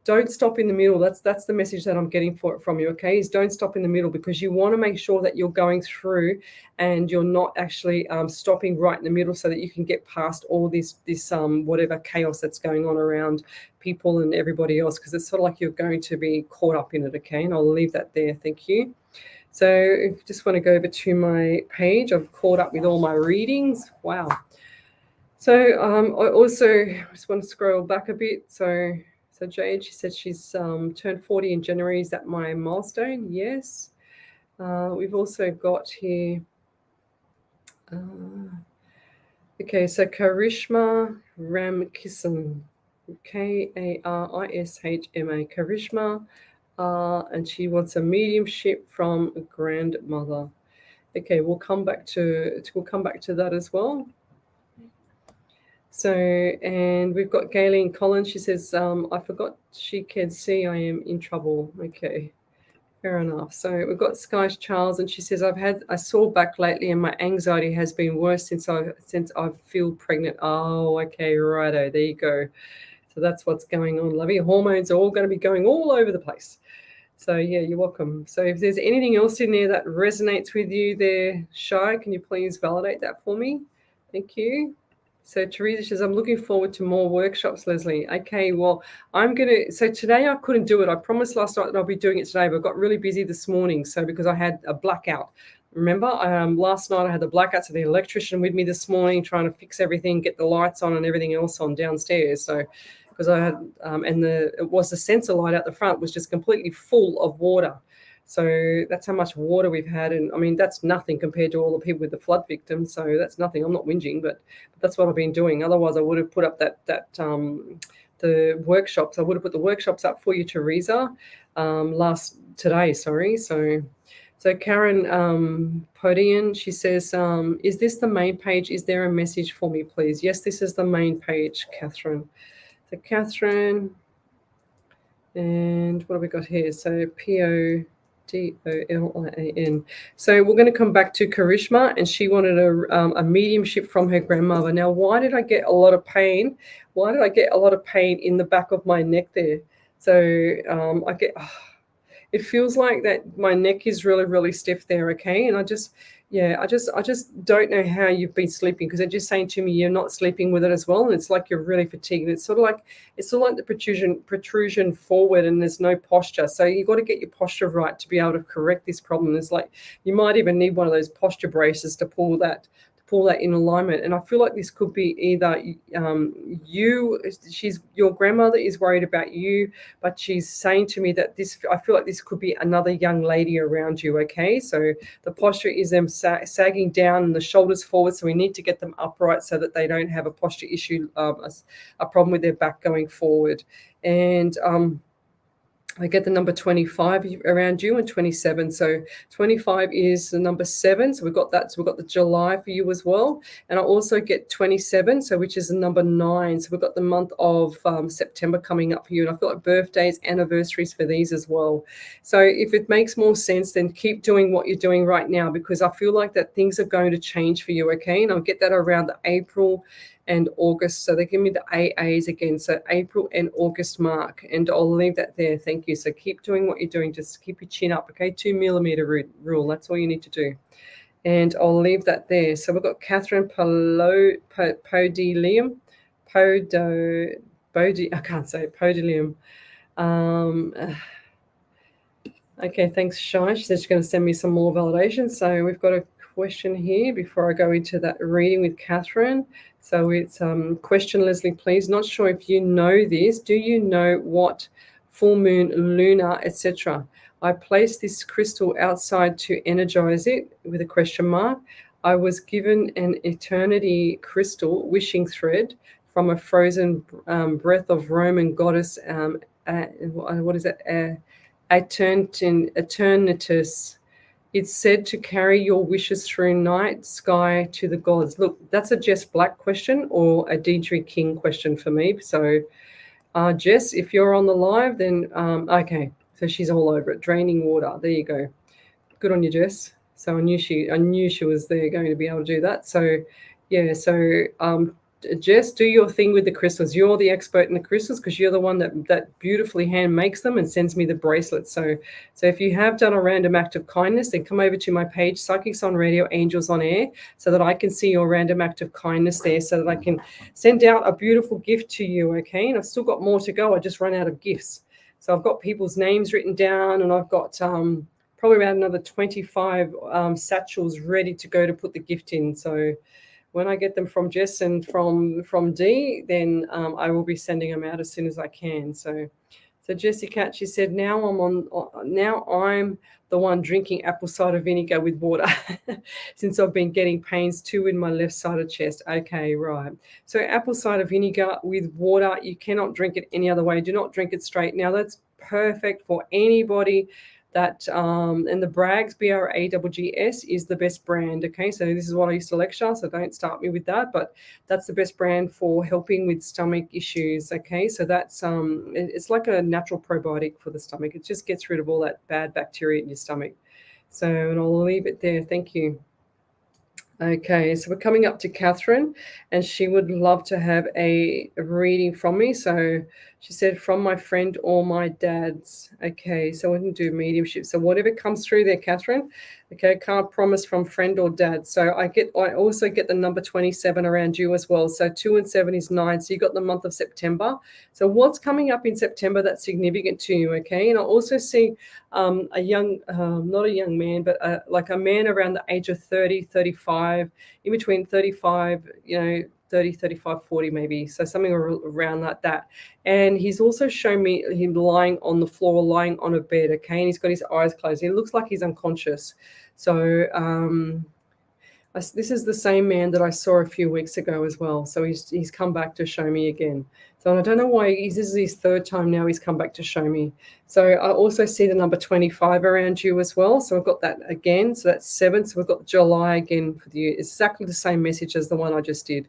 Don't stop in the middle. That's the message that I'm getting from you, okay? Is don't stop in the middle, because you want to make sure that you're going through and you're not actually stopping right in the middle, so that you can get past all this whatever chaos that's going on around people and everybody else, because it's sort of like you're going to be caught up in it, okay? And I'll leave that there. Thank you. So if you just want to go over to my page, I've caught up with all my readings. Wow. So I also just want to scroll back a bit. So Jade, she said she's turned 40 in January. Is that my milestone? Yes. We've also got here, okay, so Karishma Ramkishan, Karishma, Karishma, and she wants a mediumship from a grandmother. Okay, we'll come back to that as well. So, and we've got Gayleen Collins. She says, I forgot she can see I am in trouble. Okay, fair enough. So we've got Sky Charles, and she says, I've had a sore back lately, and my anxiety has been worse since I feel pregnant. Oh, okay, righto. There you go. So that's what's going on, lovey. Hormones are all going to be going all over the place. So yeah, you're welcome. So if there's anything else in there that resonates with you there, Shai, can you please validate that for me? Thank you. So Teresa says, I'm looking forward to more workshops, Lesley. Okay, well, so today I couldn't do it. I promised last night that I'll be doing it today, but I got really busy this morning. So because I had a blackout. Remember, last night I had the blackout, so the electrician with me this morning trying to fix everything, get the lights on and everything else on downstairs. So because I had, it was the sensor light out the front was just completely full of water. So that's how much water we've had. And I mean, that's nothing compared to all the people with the flood victims. So that's nothing. I'm not whinging, but that's what I've been doing. Otherwise, I would have put up the workshops. I would have put the workshops up for you, Teresa, today. Sorry. So Karen Podian, she says, is this the main page? Is there a message for me, please? Yes, this is the main page, Catherine. So Catherine, and what have we got here? So Podolian. So we're going to come back to Karishma, and she wanted a mediumship from her grandmother. Now, why did I get a lot of pain? Why did I get a lot of pain in the back of my neck there? So it feels like that my neck is really, really stiff there. Okay, and I just don't know how you've been sleeping, because they're just saying to me you're not sleeping with it as well, and it's like you're really fatigued. It's sort of like the protrusion forward, and there's no posture. So you've got to get your posture right to be able to correct this problem. It's like you might even need one of those posture braces to pull that in alignment. And I feel like this could be either your grandmother is worried about you, but she's saying to me that I feel like this could be another young lady around you. Okay, so the posture is them sagging down and the shoulders forward, so we need to get them upright so that they don't have a posture issue, a problem with their back going forward. And I get the number 25 around you, and 27. So 25 is the number 7. So we've got that. So we've got the July for you as well. And I also get 27, so which is the number 9. So we've got the month of September coming up for you. And I feel like birthdays, anniversaries for these as well. So if it makes more sense, then keep doing what you're doing right now, because I feel like that things are going to change for you. Okay. And I'll get that around the April and August. So they give me the AAs again. So April and August mark, and I'll leave that there. Thank you. So keep doing what you're doing. Just keep your chin up. Okay. 2 millimeter rule. That's all you need to do. And I'll leave that there. So we've got Catherine Podolium. I can't say it. Podolium. Okay. Thanks, Shai. She said she's going to send me some more validation. So we've got a question here before I go into that reading with Catherine. So it's question, Lesley, please. Not sure if you know this. Do you know what full moon, lunar, etc.? I placed this crystal outside to energize it with a question mark. I was given an eternity crystal wishing thread from a frozen breath of Roman goddess. What is it? Eternitus. It's said to carry your wishes through night sky to the gods. Look, that's a Jess Black question or a Deidre King question for me. So, Jess, if you're on the live, then okay. So she's all over it. Draining water. There you go. Good on you, Jess. So I knew she was there going to be able to do that. So, yeah. So, Jess, do your thing with the crystals. You're the expert in the crystals because you're the one that beautifully hand makes them and sends me the bracelets. So if you have done a random act of kindness, then come over to my page, Psychics on Radio, Angels on Air, so that I can see your random act of kindness there, so that I can send out a beautiful gift to you, okay? And I've still got more to go. I just run out of gifts. So I've got people's names written down, and I've got probably about another 25 satchels ready to go to put the gift in. So when I get them from Jess and from Dee, then I will be sending them out as soon as I can. So Jessie Cat, she said, now I'm the one drinking apple cider vinegar with water since I've been getting pains too in my left side of chest. Okay, right. So apple cider vinegar with water, you cannot drink it any other way. Do not drink it straight. Now that's perfect for anybody that and the Brags, BRAGGS, is the best brand. Okay, so this is what I used to lecture, so don't start me with that, but that's the best brand for helping with stomach issues. Okay, so that's it's like a natural probiotic for the stomach. It just gets rid of all that bad bacteria in your stomach. So, and I'll leave it there. Thank you. Okay, so we're coming up to Catherine, and she would love to have a reading from me. So she said, from my friend or my dad's. Okay, so we can do mediumship. So whatever comes through there, Catherine. Okay, can't promise from friend or dad. So I also get the number 27 around you as well. So 2 and 7 is 9. So you got the month of September. So what's coming up in September that's significant to you? Okay, and I also see a young, not a young man, but like a man around the age of 30, 35, in between 35, 30, 35, 40 maybe. So something around like that. And he's also shown me him lying on the floor, lying on a bed, okay? And he's got his eyes closed. He looks like he's unconscious. So this is the same man that I saw a few weeks ago as well. So he's come back to show me again. So I don't know why, this is his third time now he's come back to show me. So I also see the number 25 around you as well. So I've got that again. So that's 7. So we've got July again for you. It's exactly the same message as the one I just did.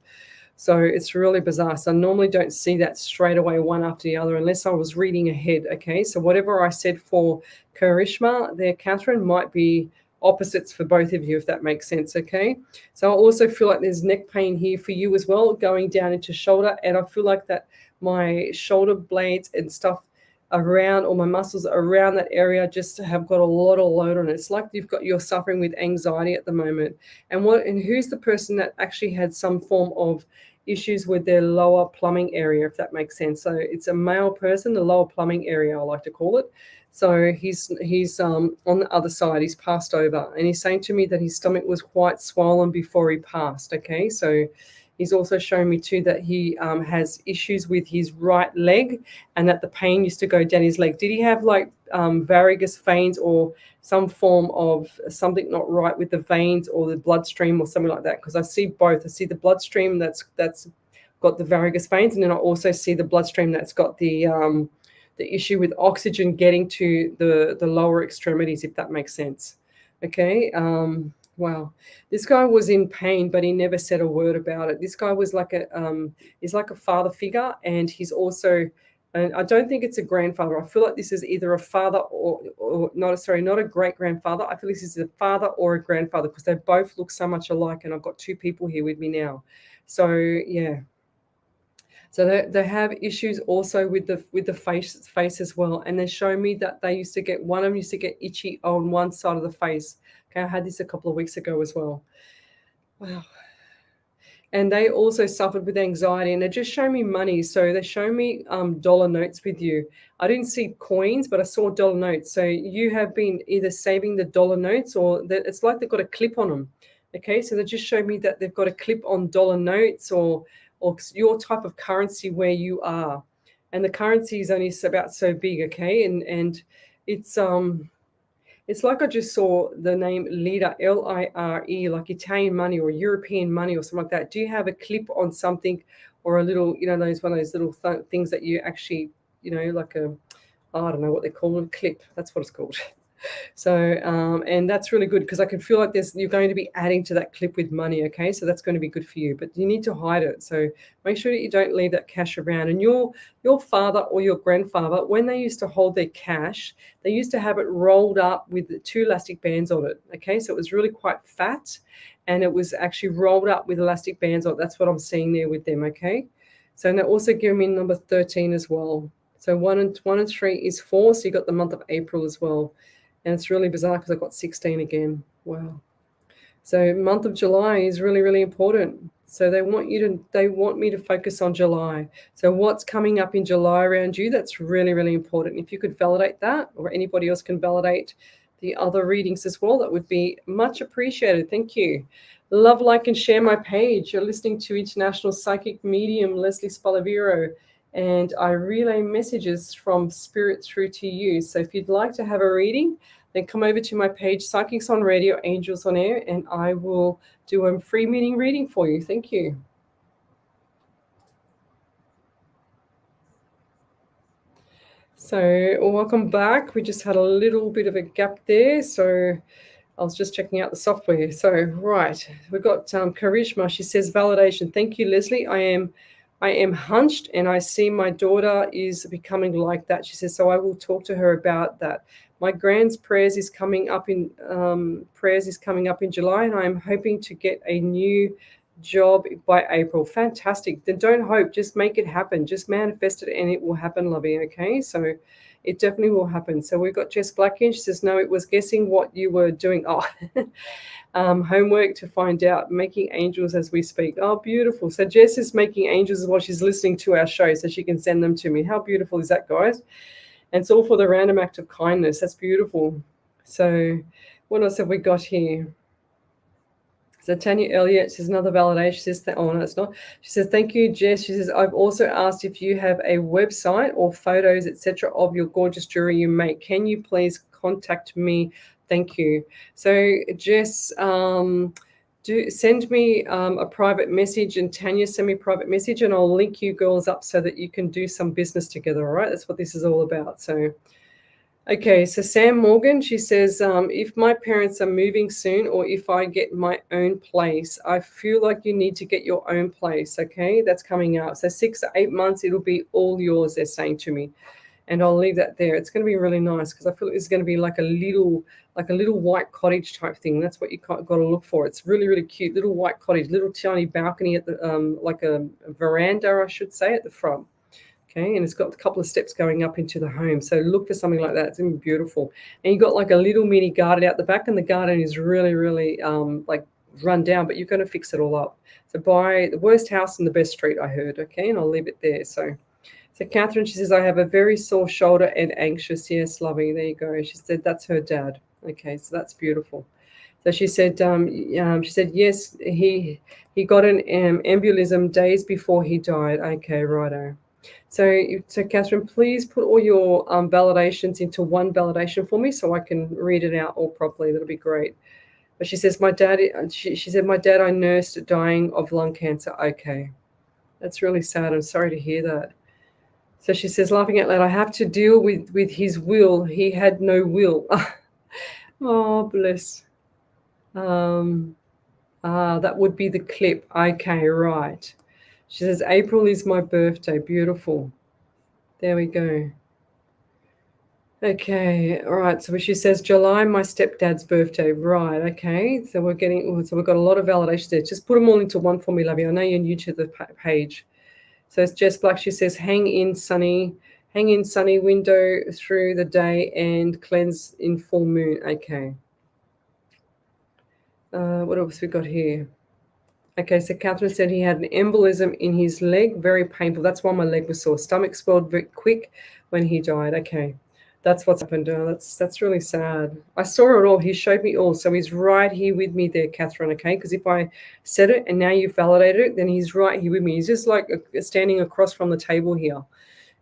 So it's really bizarre. So I normally don't see that straight away one after the other unless I was reading ahead. Okay, so whatever I said for Karishma there, Catherine, might be opposites for both of you, if that makes sense. Okay, so I also feel like there's neck pain here for you as well, going down into shoulder, and I feel like that my shoulder blades and stuff around, or my muscles around that area just have got a lot of load on it. It's like you're suffering with anxiety at the moment. And who's the person that actually had some form of issues with their lower plumbing area, if that makes sense? So it's a male person, the lower plumbing area, I like to call it. So he's on the other side, he's passed over, and he's saying to me that his stomach was quite swollen before he passed. Okay, so he's also showing me too that he has issues with his right leg, and that the pain used to go down his leg. Did he have like varicose veins or some form of something not right with the veins or the bloodstream or something like that? Because I see both. I see the bloodstream that's got the varicose veins, and then I also see the bloodstream that's got the issue with oxygen getting to the lower extremities, if that makes sense. Okay. Wow, this guy was in pain, but he never said a word about it. This guy was like he's like a father figure, and he's also, and I don't think it's a grandfather. I feel like this is either a father or not a great grandfather. I feel this is a father or a grandfather, because they both look so much alike, and I've got two people here with me now. So yeah. So they have issues also with the face as well, and they show me that one of them used to get itchy on one side of the face. Okay, I had this a couple of weeks ago as well. Wow. And they also suffered with anxiety, and they just show me money. So they show me dollar notes with you. I didn't see coins, but I saw dollar notes. So you have been either saving the dollar notes, or it's like they've got a clip on them. Okay, so they just showed me that they've got a clip on dollar notes or your type of currency where you are, and the currency is only about so big. Okay, and it's like I just saw the name Lira, Lire, like Italian money or European money or something like that. Do you have a clip on something, or a little, one of those little things that you actually, like I don't know what they call it, clip. That's what it's called. So, and that's really good, because I can feel like you're going to be adding to that clip with money. Okay, so that's going to be good for you, but you need to hide it. So make sure that you don't leave that cash around. And your father or your grandfather, when they used to hold their cash, they used to have it rolled up with 2 elastic bands on it. Okay, so it was really quite fat, and it was actually rolled up with elastic bands on it. That's what I'm seeing there with them. Okay, so they're also giving me number 13 as well. So 1 and 3 is 4. So you got the month of April as well. And it's really bizarre because I've got 16 again. Wow. So month of July is really, really important. So they want me to focus on July. So what's coming up in July around you, that's really, really important. If you could validate that, or anybody else can validate the other readings as well, that would be much appreciated. Thank you. Love, like, and share my page. You're listening to International Psychic Medium Lesley Spaliviero, and I relay messages from spirit through to you. So if you'd like to have a reading, then come over to my page, Psychics on Radio, Angels on Air, and I will do a free meeting reading for you. Thank you. So welcome back. We just had a little bit of a gap there. So I was just checking out the software. So right, we've got Karishma. She says validation. Thank you, Leslie. I am hunched and I see my daughter is becoming like that. She says, so I will talk to her about that. My grand's prayers is coming up in July, and I'm hoping to get a new job by April. Fantastic. Then don't hope, just make it happen. Just manifest it and it will happen, lovey. Okay. So it definitely will happen. So we've got Jess Blackin. She says, no, it was guessing what you were doing. Oh, homework to find out, making angels as we speak. Oh, beautiful. So Jess is making angels while she's listening to our show so she can send them to me. How beautiful is that, guys? And it's all for the random act of kindness. That's beautiful. So what else have we got here? So Tanya Elliott says another validation. She says, oh, no, it's not. She says, thank you, Jess. She says, I've also asked if you have a website or photos, etc., of your gorgeous jewelry you make. Can you please contact me? Thank you. So Jess, do send me a private message, and Tanya, send me a private message, and I'll link you girls up so that you can do some business together. All right, that's what this is all about. So. Okay, so Sam Morgan, she says, if my parents are moving soon or if I get my own place, I feel like you need to get your own place, okay? That's coming up. So 6 to 8 months, it'll be all yours, they're saying to me. And I'll leave that there. It's going to be really nice because I feel it's going to be like a little white cottage type thing. That's what you got to look for. It's really, really cute. Little white cottage, little tiny balcony at the, like a veranda, I should say, at the front. Okay, and it's got a couple of steps going up into the home. So look for something like that. It's going to be beautiful. And you've got like a little mini garden out the back, and the garden is really, really like run down, but you're going to fix it all up. So buy the worst house in the best street, I heard. Okay, and I'll leave it there. So Catherine, she says, I have a very sore shoulder and anxious. Yes, lovey. There you go. She said that's her dad. Okay, so that's beautiful. So she said, yes, he got an embolism days before he died. Okay, righto. So Catherine, please put all your validations into one validation for me so I can read it out all properly. That'll be great. But she says, my dad, she said, my dad I nursed dying of lung cancer. Okay, that's really sad. I'm sorry to hear that. So she says, laughing out loud, I have to deal with his will. He had no will. Oh, bless. That would be the clip. Okay, right. She says, April is my birthday. Beautiful. There we go. Okay, all right. So she says, July, my stepdad's birthday. Right, okay. So we've got a lot of validations there. Just put them all into one for me, lovey. I know you're new to the page. So it's Jess Black. She says, hang in sunny window through the day and cleanse in full moon. Okay. What else we got here? Okay, so Catherine said he had an embolism in his leg, very painful. That's why my leg was sore. Stomach swelled very quick when he died. Okay, that's what's happened. That's really sad. I saw it all. He showed me all. So he's right here with me there, Catherine, okay? Because if I said it and now you've validated it, then he's right here with me. He's just like standing across from the table here.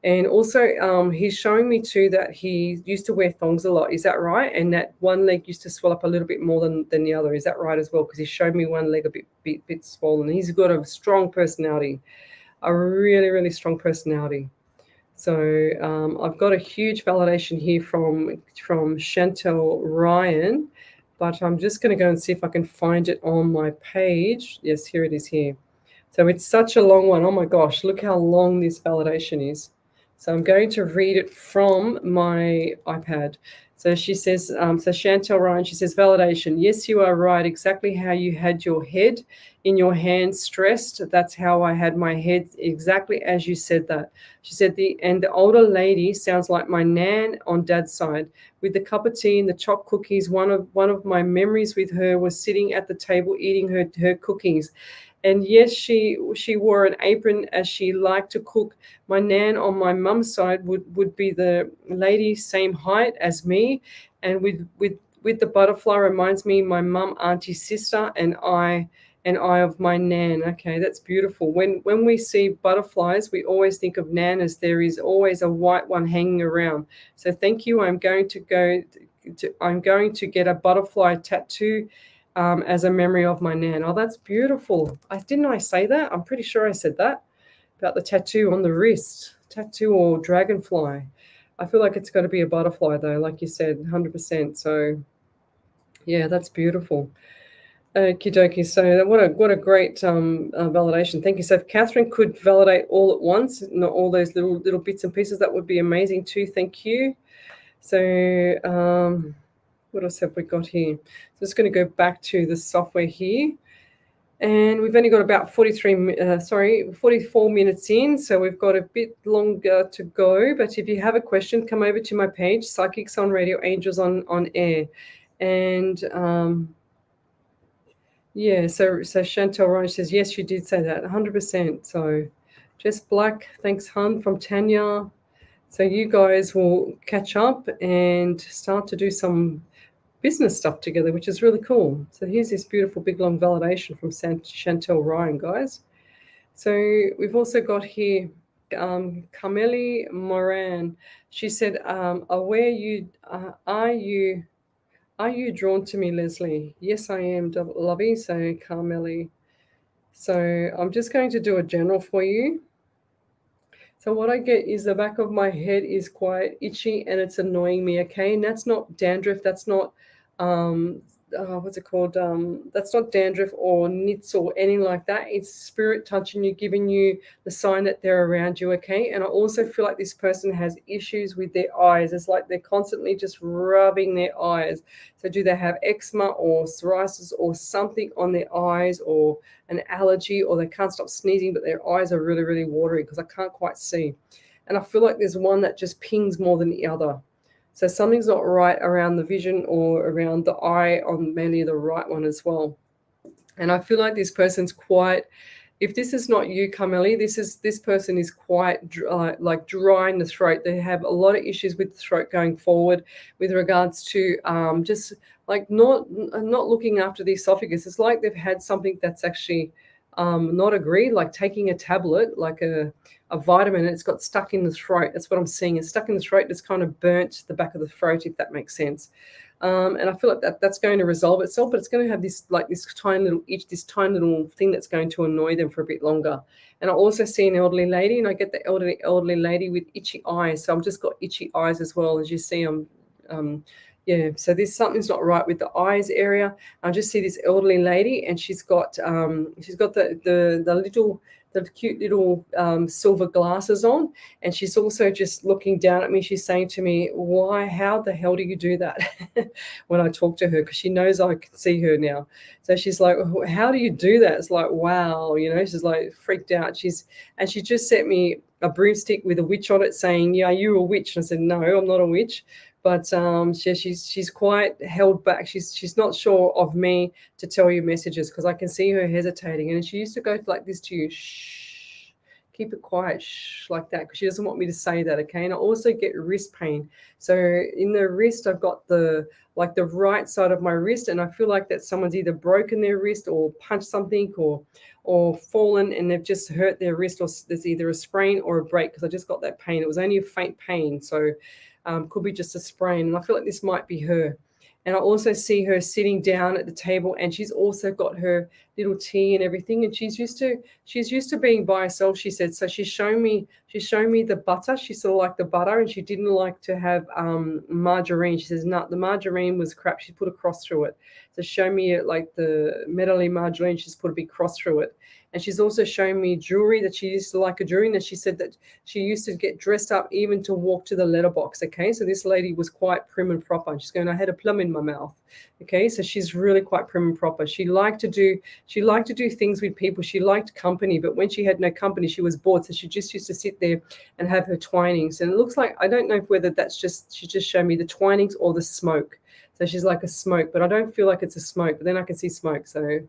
And also, he's showing me too that he used to wear thongs a lot. Is that right? And that one leg used to swell up a little bit more than the other. Is that right as well? Because he showed me one leg a bit swollen. He's got a strong personality, a really, really strong personality. So I've got a huge validation here from Chantel Ryan, but I'm just going to go and see if I can find it on my page. Yes, here it is here. So it's such a long one. Oh my gosh, look how long this validation is. So I'm going to read it from my iPad. So she says, so Chantel Ryan, she says, validation. Yes, you are right. Exactly how you had your head in your hands stressed. That's how I had my head, exactly as you said that. She said, the older lady sounds like my nan on dad's side. With the cup of tea and the chopped cookies, one of my memories with her was sitting at the table eating her cookies. And yes, she wore an apron as she liked to cook. My nan on my mum's side would be the lady same height as me, and with the butterfly reminds me my mum, auntie, sister, and I of my nan. Okay, that's beautiful. When we see butterflies, we always think of nan as there is always a white one hanging around. So thank you. I'm going to get a butterfly tattoo. As a memory of my nan. Oh, that's beautiful. Didn't I say that? I'm pretty sure I said that about the tattoo on the wrist, tattoo or dragonfly. I feel like it's got to be a butterfly though, like you said, 100%. So yeah, that's beautiful. Okie dokie. So what a great validation. Thank you. So if Catherine could validate all at once, not all those little bits and pieces, that would be amazing too. Thank you. So what else have we got here? So just going to go back to the software here. And we've only got about 44 minutes in, so we've got a bit longer to go. But if you have a question, come over to my page, Psychics on Radio, Angels on Air. And yeah, so Chantel Ryan says, yes, you did say that, 100%. So Jess Black, thanks, Hun, from Tanya. So you guys will catch up and start to do some business stuff together, which is really cool. So here's this beautiful big long validation from Chantel Ryan, guys. So we've also got here Carmeli Moran. She said, are you drawn to me, Lesley? Yes, I am, lovey. So Carmeli. So I'm just going to do a general for you. So what I get is the back of my head is quite itchy and it's annoying me, okay? And that's not dandruff. That's not, what's it called? That's not dandruff or nits or anything like that. It's spirit touching you, giving you the sign that they're around you, okay? And I also feel like this person has issues with their eyes. It's like they're constantly just rubbing their eyes. So do they have eczema or psoriasis or something on their eyes, or an allergy, or they can't stop sneezing, but their eyes are really, really watery because I can't quite see. And I feel like there's one that just pings more than the other. So something's not right around the vision or around the eye, on mainly the right one as well. And I feel like this person's quite, if this is not you, Carmeli, this person is quite like dry in the throat. They have a lot of issues with the throat going forward with regards to just like not looking after the esophagus. It's like they've had something that's actually not agreed, like taking a tablet, like a vitamin, and it's got stuck in the throat. That's what I'm seeing. It's stuck in the throat. It's kind of burnt the back of the throat, if that makes sense. And I feel like that's going to resolve itself, but it's going to have this tiny little itch, this tiny little thing that's going to annoy them for a bit longer. And I also see an elderly lady, and I get the elderly lady with itchy eyes. So I've just got itchy eyes as well, as you see. Yeah, so there's something's not right with the eyes area. I just see this elderly lady, and she's got the cute little silver glasses on, and she's also just looking down at me. She's saying to me, how the hell do you do that? When I talk to her, because she knows I can see her now. So she's like, how do you do that? It's like, wow, she's like freaked out. She just sent me a broomstick with a witch on it, saying, yeah, you're a witch. And I said, no, I'm not a witch. But she's quite held back. She's not sure of me to tell you messages, because I can see her hesitating. And she used to go like this to you, shh, keep it quiet, shh, like that, because she doesn't want me to say that, okay? And I also get wrist pain. So in the wrist, I've got the right side of my wrist, and I feel like that someone's either broken their wrist or punched something or fallen, and they've just hurt their wrist, or there's either a sprain or a break, because I just got that pain. It was only a faint pain, so could be just a sprain, and I feel like this might be her. And I also see her sitting down at the table, and she's also got her little tea and everything, and she's used to being by herself, she said. So she's shown me the butter. She sort of liked the butter, and she didn't like to have margarine. She says, no, the margarine was crap. She put a cross through it. So show me like the metally margarine, she's put a big cross through it. And she's also shown me jewelry, that she used to like a jewelry, and she said that she used to get dressed up even to walk to the letterbox, okay? So this lady was quite prim and proper. And she's going, I had a plum in my mouth, okay? So she's really quite prim and proper. She liked to do things with people. She liked company, but when she had no company, she was bored. So she just used to sit there and have her twinings. And it looks like, I don't know whether that's she just showed me the twinings or the smoke. So she's like a smoke, but I don't feel like it's a smoke, but then I can see smoke. So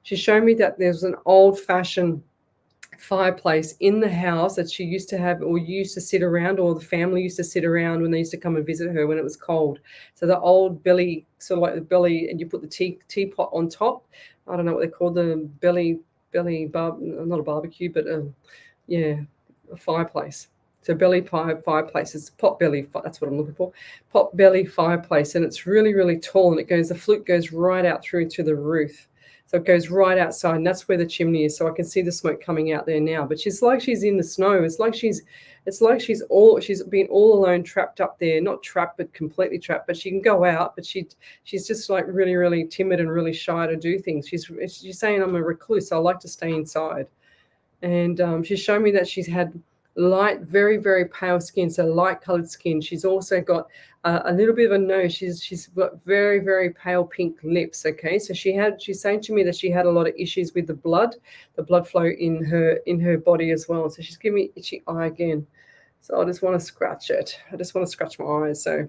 she showed me that there's an old-fashioned fireplace in the house that she used to have, or used to sit around, or the family used to sit around when they used to come and visit her when it was cold. So the old belly, sort of like the belly, and you put the teapot on top. I don't know what they call the belly not a barbecue, but a fireplace. So belly fireplace, it's pot belly, that's what I'm looking for. Pot belly fireplace, and it's really, really tall, and the flute goes right out through to the roof. So it goes right outside, and that's where the chimney is. So I can see the smoke coming out there now. But she's like she's in the snow. It's like she's been all alone, trapped up there. Not trapped, but completely trapped. But she can go out, but she's just like really, really timid and really shy to do things. She's saying I'm a recluse. I like to stay inside. And she's shown me that she's had light, very, very pale skin, so light colored skin. She's also got a little bit of a nose. She's got very, very pale pink lips. Okay, so she's saying to me that she had a lot of issues with the blood flow in her body as well. So she's giving me itchy eye again. So I just want to scratch it. I just want to scratch my eyes. So.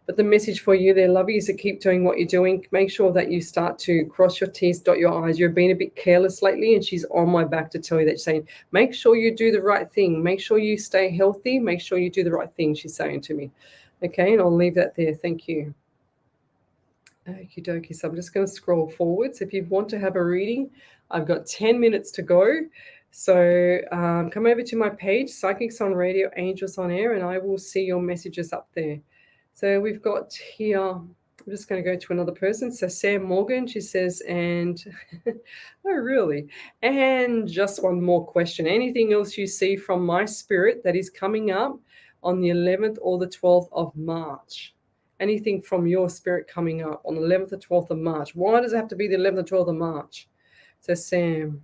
But the message for you there, lovey, is to keep doing what you're doing. Make sure that you start to cross your T's, dot your I's. You're being a bit careless lately, and she's on my back to tell you that. She's saying, make sure you do the right thing. Make sure you stay healthy. Make sure you do the right thing, she's saying to me. Okay, and I'll leave that there. Thank you. Okie dokie. So I'm just going to scroll forward. So if you want to have a reading, I've got 10 minutes to go. So come over to my page, Psychics on Radio, Angels on Air, and I will see your messages up there. So we've got here, I'm just going to go to another person. So Sam Morgan, she says, and, oh, really? And just one more question. Anything else you see from my spirit that is coming up on the 11th or the 12th of March? Anything from your spirit coming up on the 11th or 12th of March? Why does it have to be the 11th or 12th of March? So Sam.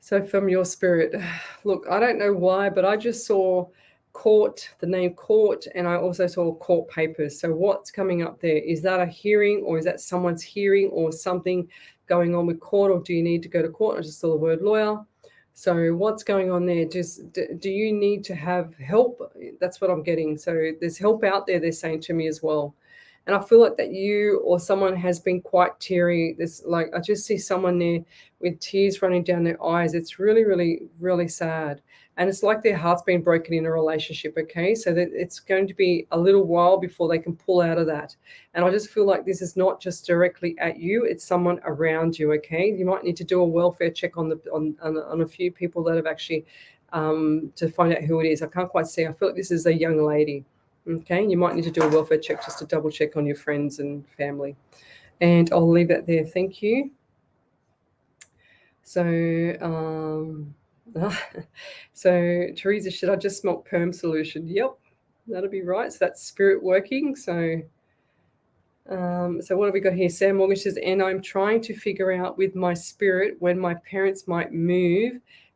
So from your spirit, look, I don't know why, but I just saw court, the name court, and I also saw court papers. So what's coming up there? Is that a hearing, or is that someone's hearing, or something going on with court, or do you need to go to court? I just saw the word lawyer. So what's going on there? Just do you need to have help? That's what I'm getting. So there's help out there, they're saying to me as well. And I feel like that you or someone has been quite teary. This, like, I just see someone there with tears running down their eyes. It's really, really, really sad. And it's like their heart's been broken in a relationship, okay? So that it's going to be a little while before they can pull out of that. And I just feel like this is not just directly at you, it's someone around you, okay? You might need to do a welfare check on a few people that have actually, to find out who it is. I can't quite see. I feel like this is a young lady, okay? You might need to do a welfare check just to double check on your friends and family. And I'll leave that there. Thank you. So, so Teresa, should I just smelt perm solution? Yep, that'll be right. So that's spirit working. So what have we got here? Sam Morgan says, and I'm trying to figure out with my spirit when my parents might move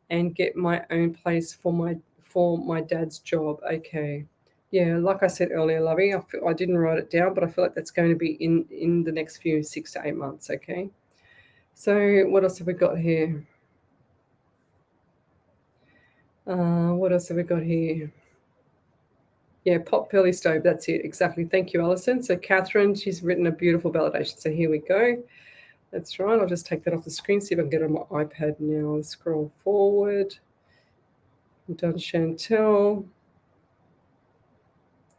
and get my own place for my dad's job. Okay. Yeah, like I said earlier, lovey, I didn't write it down, but I feel like that's going to be in the next few 6 to 8 months. Okay. So what else have we got here? What else have we got here? Yeah, pot belly stove. That's it. Exactly. Thank you, Alison. So Catherine, she's written a beautiful validation. So here we go. That's right. I'll just take that off the screen, see if I can get it on my iPad now. I'll scroll forward. I'm done, Chantel.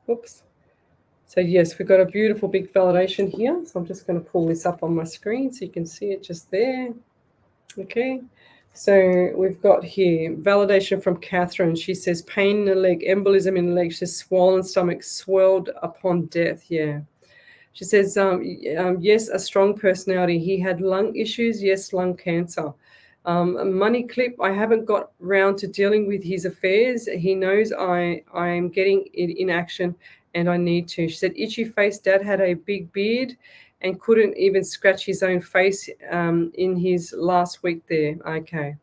Oops. So yes, we've got a beautiful big validation here. So I'm just going to pull this up on my screen so you can see it just there. Okay. So we've got here validation from Catherine. She says pain in the leg, embolism in the leg. She says swollen stomach, swelled upon death. Yeah. She says, yes, a strong personality. He had lung issues. Yes, lung cancer. A money clip. I haven't got round to dealing with his affairs. He knows I am getting it in action and I need to. She said, itchy face. Dad had a big beard and couldn't even scratch his own face in his last week there. Okay.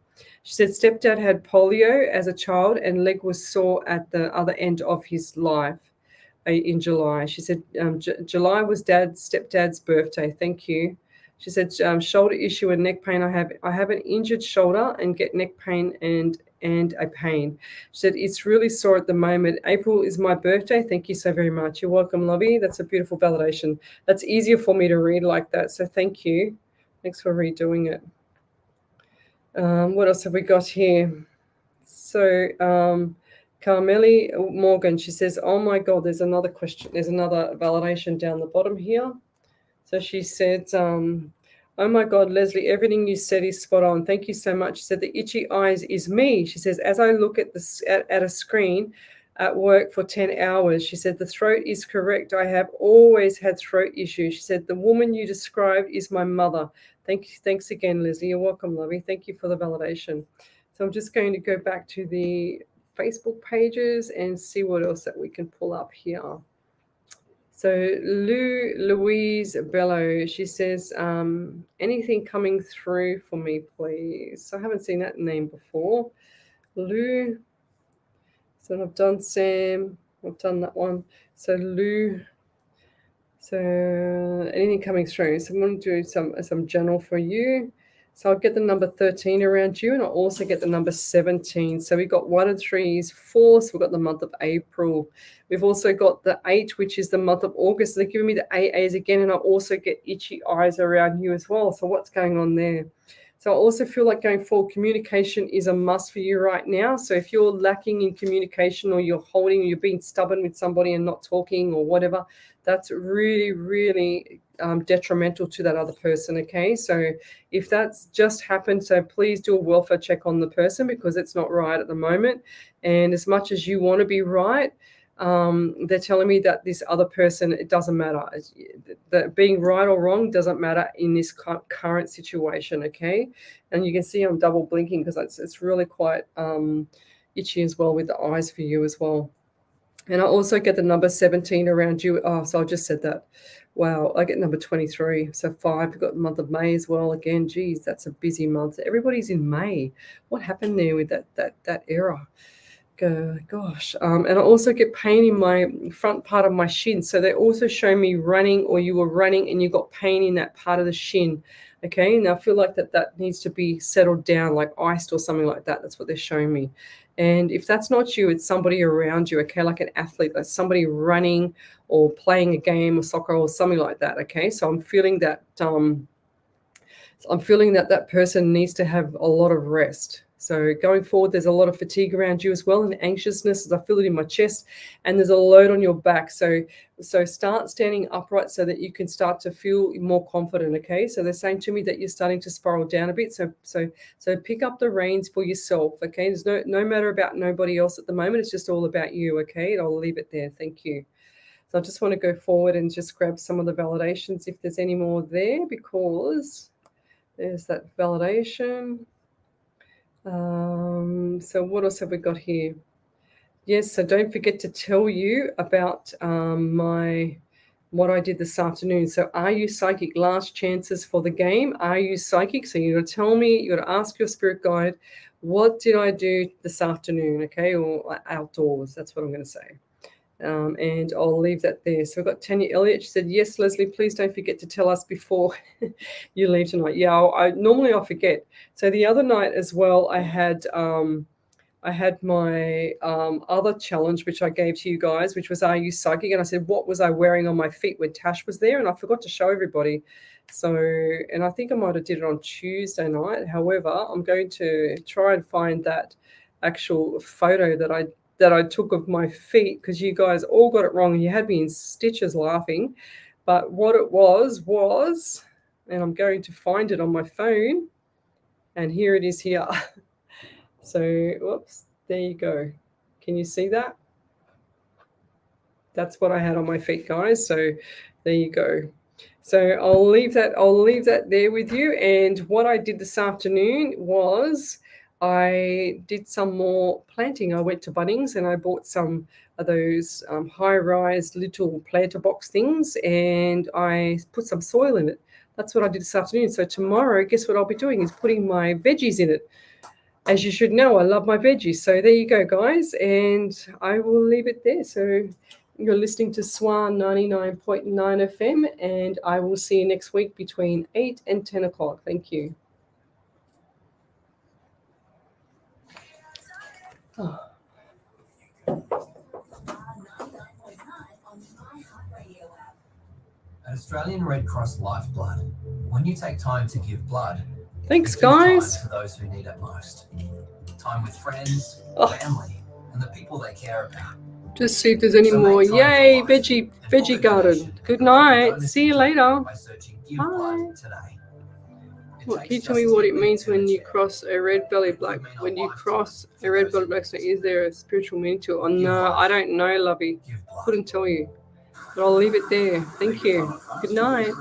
She said stepdad had polio as a child and leg was sore at the other end of his life in July. She said July was stepdad's birthday. Thank you. She said shoulder issue and neck pain. I have an injured shoulder and get neck pain and a pain. She said it's really sore at the moment. April is my birthday. Thank you so very much. You're welcome, lovey. That's a beautiful validation. That's easier for me to read like that. So thank you. Thanks for redoing it. What else have we got here? So Carmeli Morgan, she says, oh my God, there's another question. There's another validation down the bottom here. So she said, oh my God, Lesley, everything you said is spot on. Thank you so much. She said the itchy eyes is me. She says, as I look at a screen, at work for 10 hours. She said, the throat is correct. I have always had throat issues. She said, the woman you described is my mother. Thanks again, Leslie. You're welcome, lovey. Thank you for the validation. So I'm just going to go back to the Facebook pages and see what else that we can pull up here. So Louise Bello, she says, anything coming through for me, please? I haven't seen that name before. Lou. So I've done Sam. I've done that one. So Lou. So anything coming through? So I'm going to do some general for you. So I'll get the number 13 around you, and I'll also get the number 17. So we've got 1 and 3 is 4. So we've got the month of April. We've also got the 8, which is the month of August. So they're giving me the AAs again, and I'll also get itchy eyes around you as well. So what's going on there? So I also feel like going forward, communication is a must for you right now. So if you're lacking in communication, or you're being stubborn with somebody and not talking or whatever, that's really, really detrimental to that other person, okay? So if that's just happened, so please do a welfare check on the person, because it's not right at the moment. And as much as you want to be right, they're telling me that this other person, it doesn't matter. That being right or wrong doesn't matter in this current situation, okay? And you can see I'm double blinking because it's really quite itchy as well with the eyes for you as well. And I also get the number 17 around you. Oh, so I just said that. Wow, I get number 23. So 5, we've got the month of May as well. Again, geez, that's a busy month. Everybody's in May. What happened there with that era? Gosh. And I also get pain in my front part of my shin. So they also show me running, or you were running and you got pain in that part of the shin. Okay, and I feel like that needs to be settled down, like iced or something like that. That's what they're showing me. And if that's not you, it's somebody around you, okay, like an athlete, like somebody running or playing a game or soccer or something like that, okay? So I'm feeling that that person needs to have a lot of rest. So going forward, there's a lot of fatigue around you as well, and anxiousness, as I feel it in my chest, and there's a load on your back. So start standing upright so that you can start to feel more confident, okay? So they're saying to me that you're starting to spiral down a bit. So pick up the reins for yourself, okay? There's no matter about nobody else at the moment. It's just all about you, okay? And I'll leave it there. Thank you. So I just want to go forward and just grab some of the validations if there's any more there, because there's that validation. So what else have we got here? Yes, so don't forget to tell you about what I did this afternoon. So are you psychic? Last chances for the game. Are you psychic? So you got to tell me, you got to ask your spirit guide, what did I do this afternoon, okay, or outdoors? That's what I'm going to say. And I'll leave that there. So we've got Tanya Elliott. She said, yes, Leslie, please don't forget to tell us before you leave tonight. Yeah, normally I forget. So the other night as well, I had my other challenge, which I gave to you guys, which was, are you psychic? And I said, what was I wearing on my feet when Tash was there? And I forgot to show everybody. So, and I think I might have did it on Tuesday night. However, I'm going to try and find that actual photo that I took of my feet, because you guys all got it wrong and you had me in stitches laughing. But what it was, and I'm going to find it on my phone, and here it is here. So, whoops, there you go. Can you see that? That's what I had on my feet, guys. So there you go. So I'll leave that there with you. And what I did this afternoon was I did some more planting. I went to Bunnings and I bought some of those high-rise little planter box things, and I put some soil in it. That's what I did this afternoon. So tomorrow, guess what I'll be doing is putting my veggies in it. As you should know, I love my veggies. So there you go, guys. And I will leave it there. So you're listening to SWR 99.9 FM, and I will see you next week between 8 and 10 o'clock. Thank you. Oh. At Australian Red Cross Lifeblood, when you take time to give blood, thanks, you give guys. time to those who need it most. Time with friends, family, and the people they care about. Just see if there's any more. Yay, veggie garden. Good night. See you later. By searching Give Blood today. What, can you tell me what it means when you cross a red belly black? When you cross a red belly black stone, is there a spiritual meaning to it? Oh no, I don't know, lovey. Couldn't tell you. But I'll leave it there. Thank you. Good night.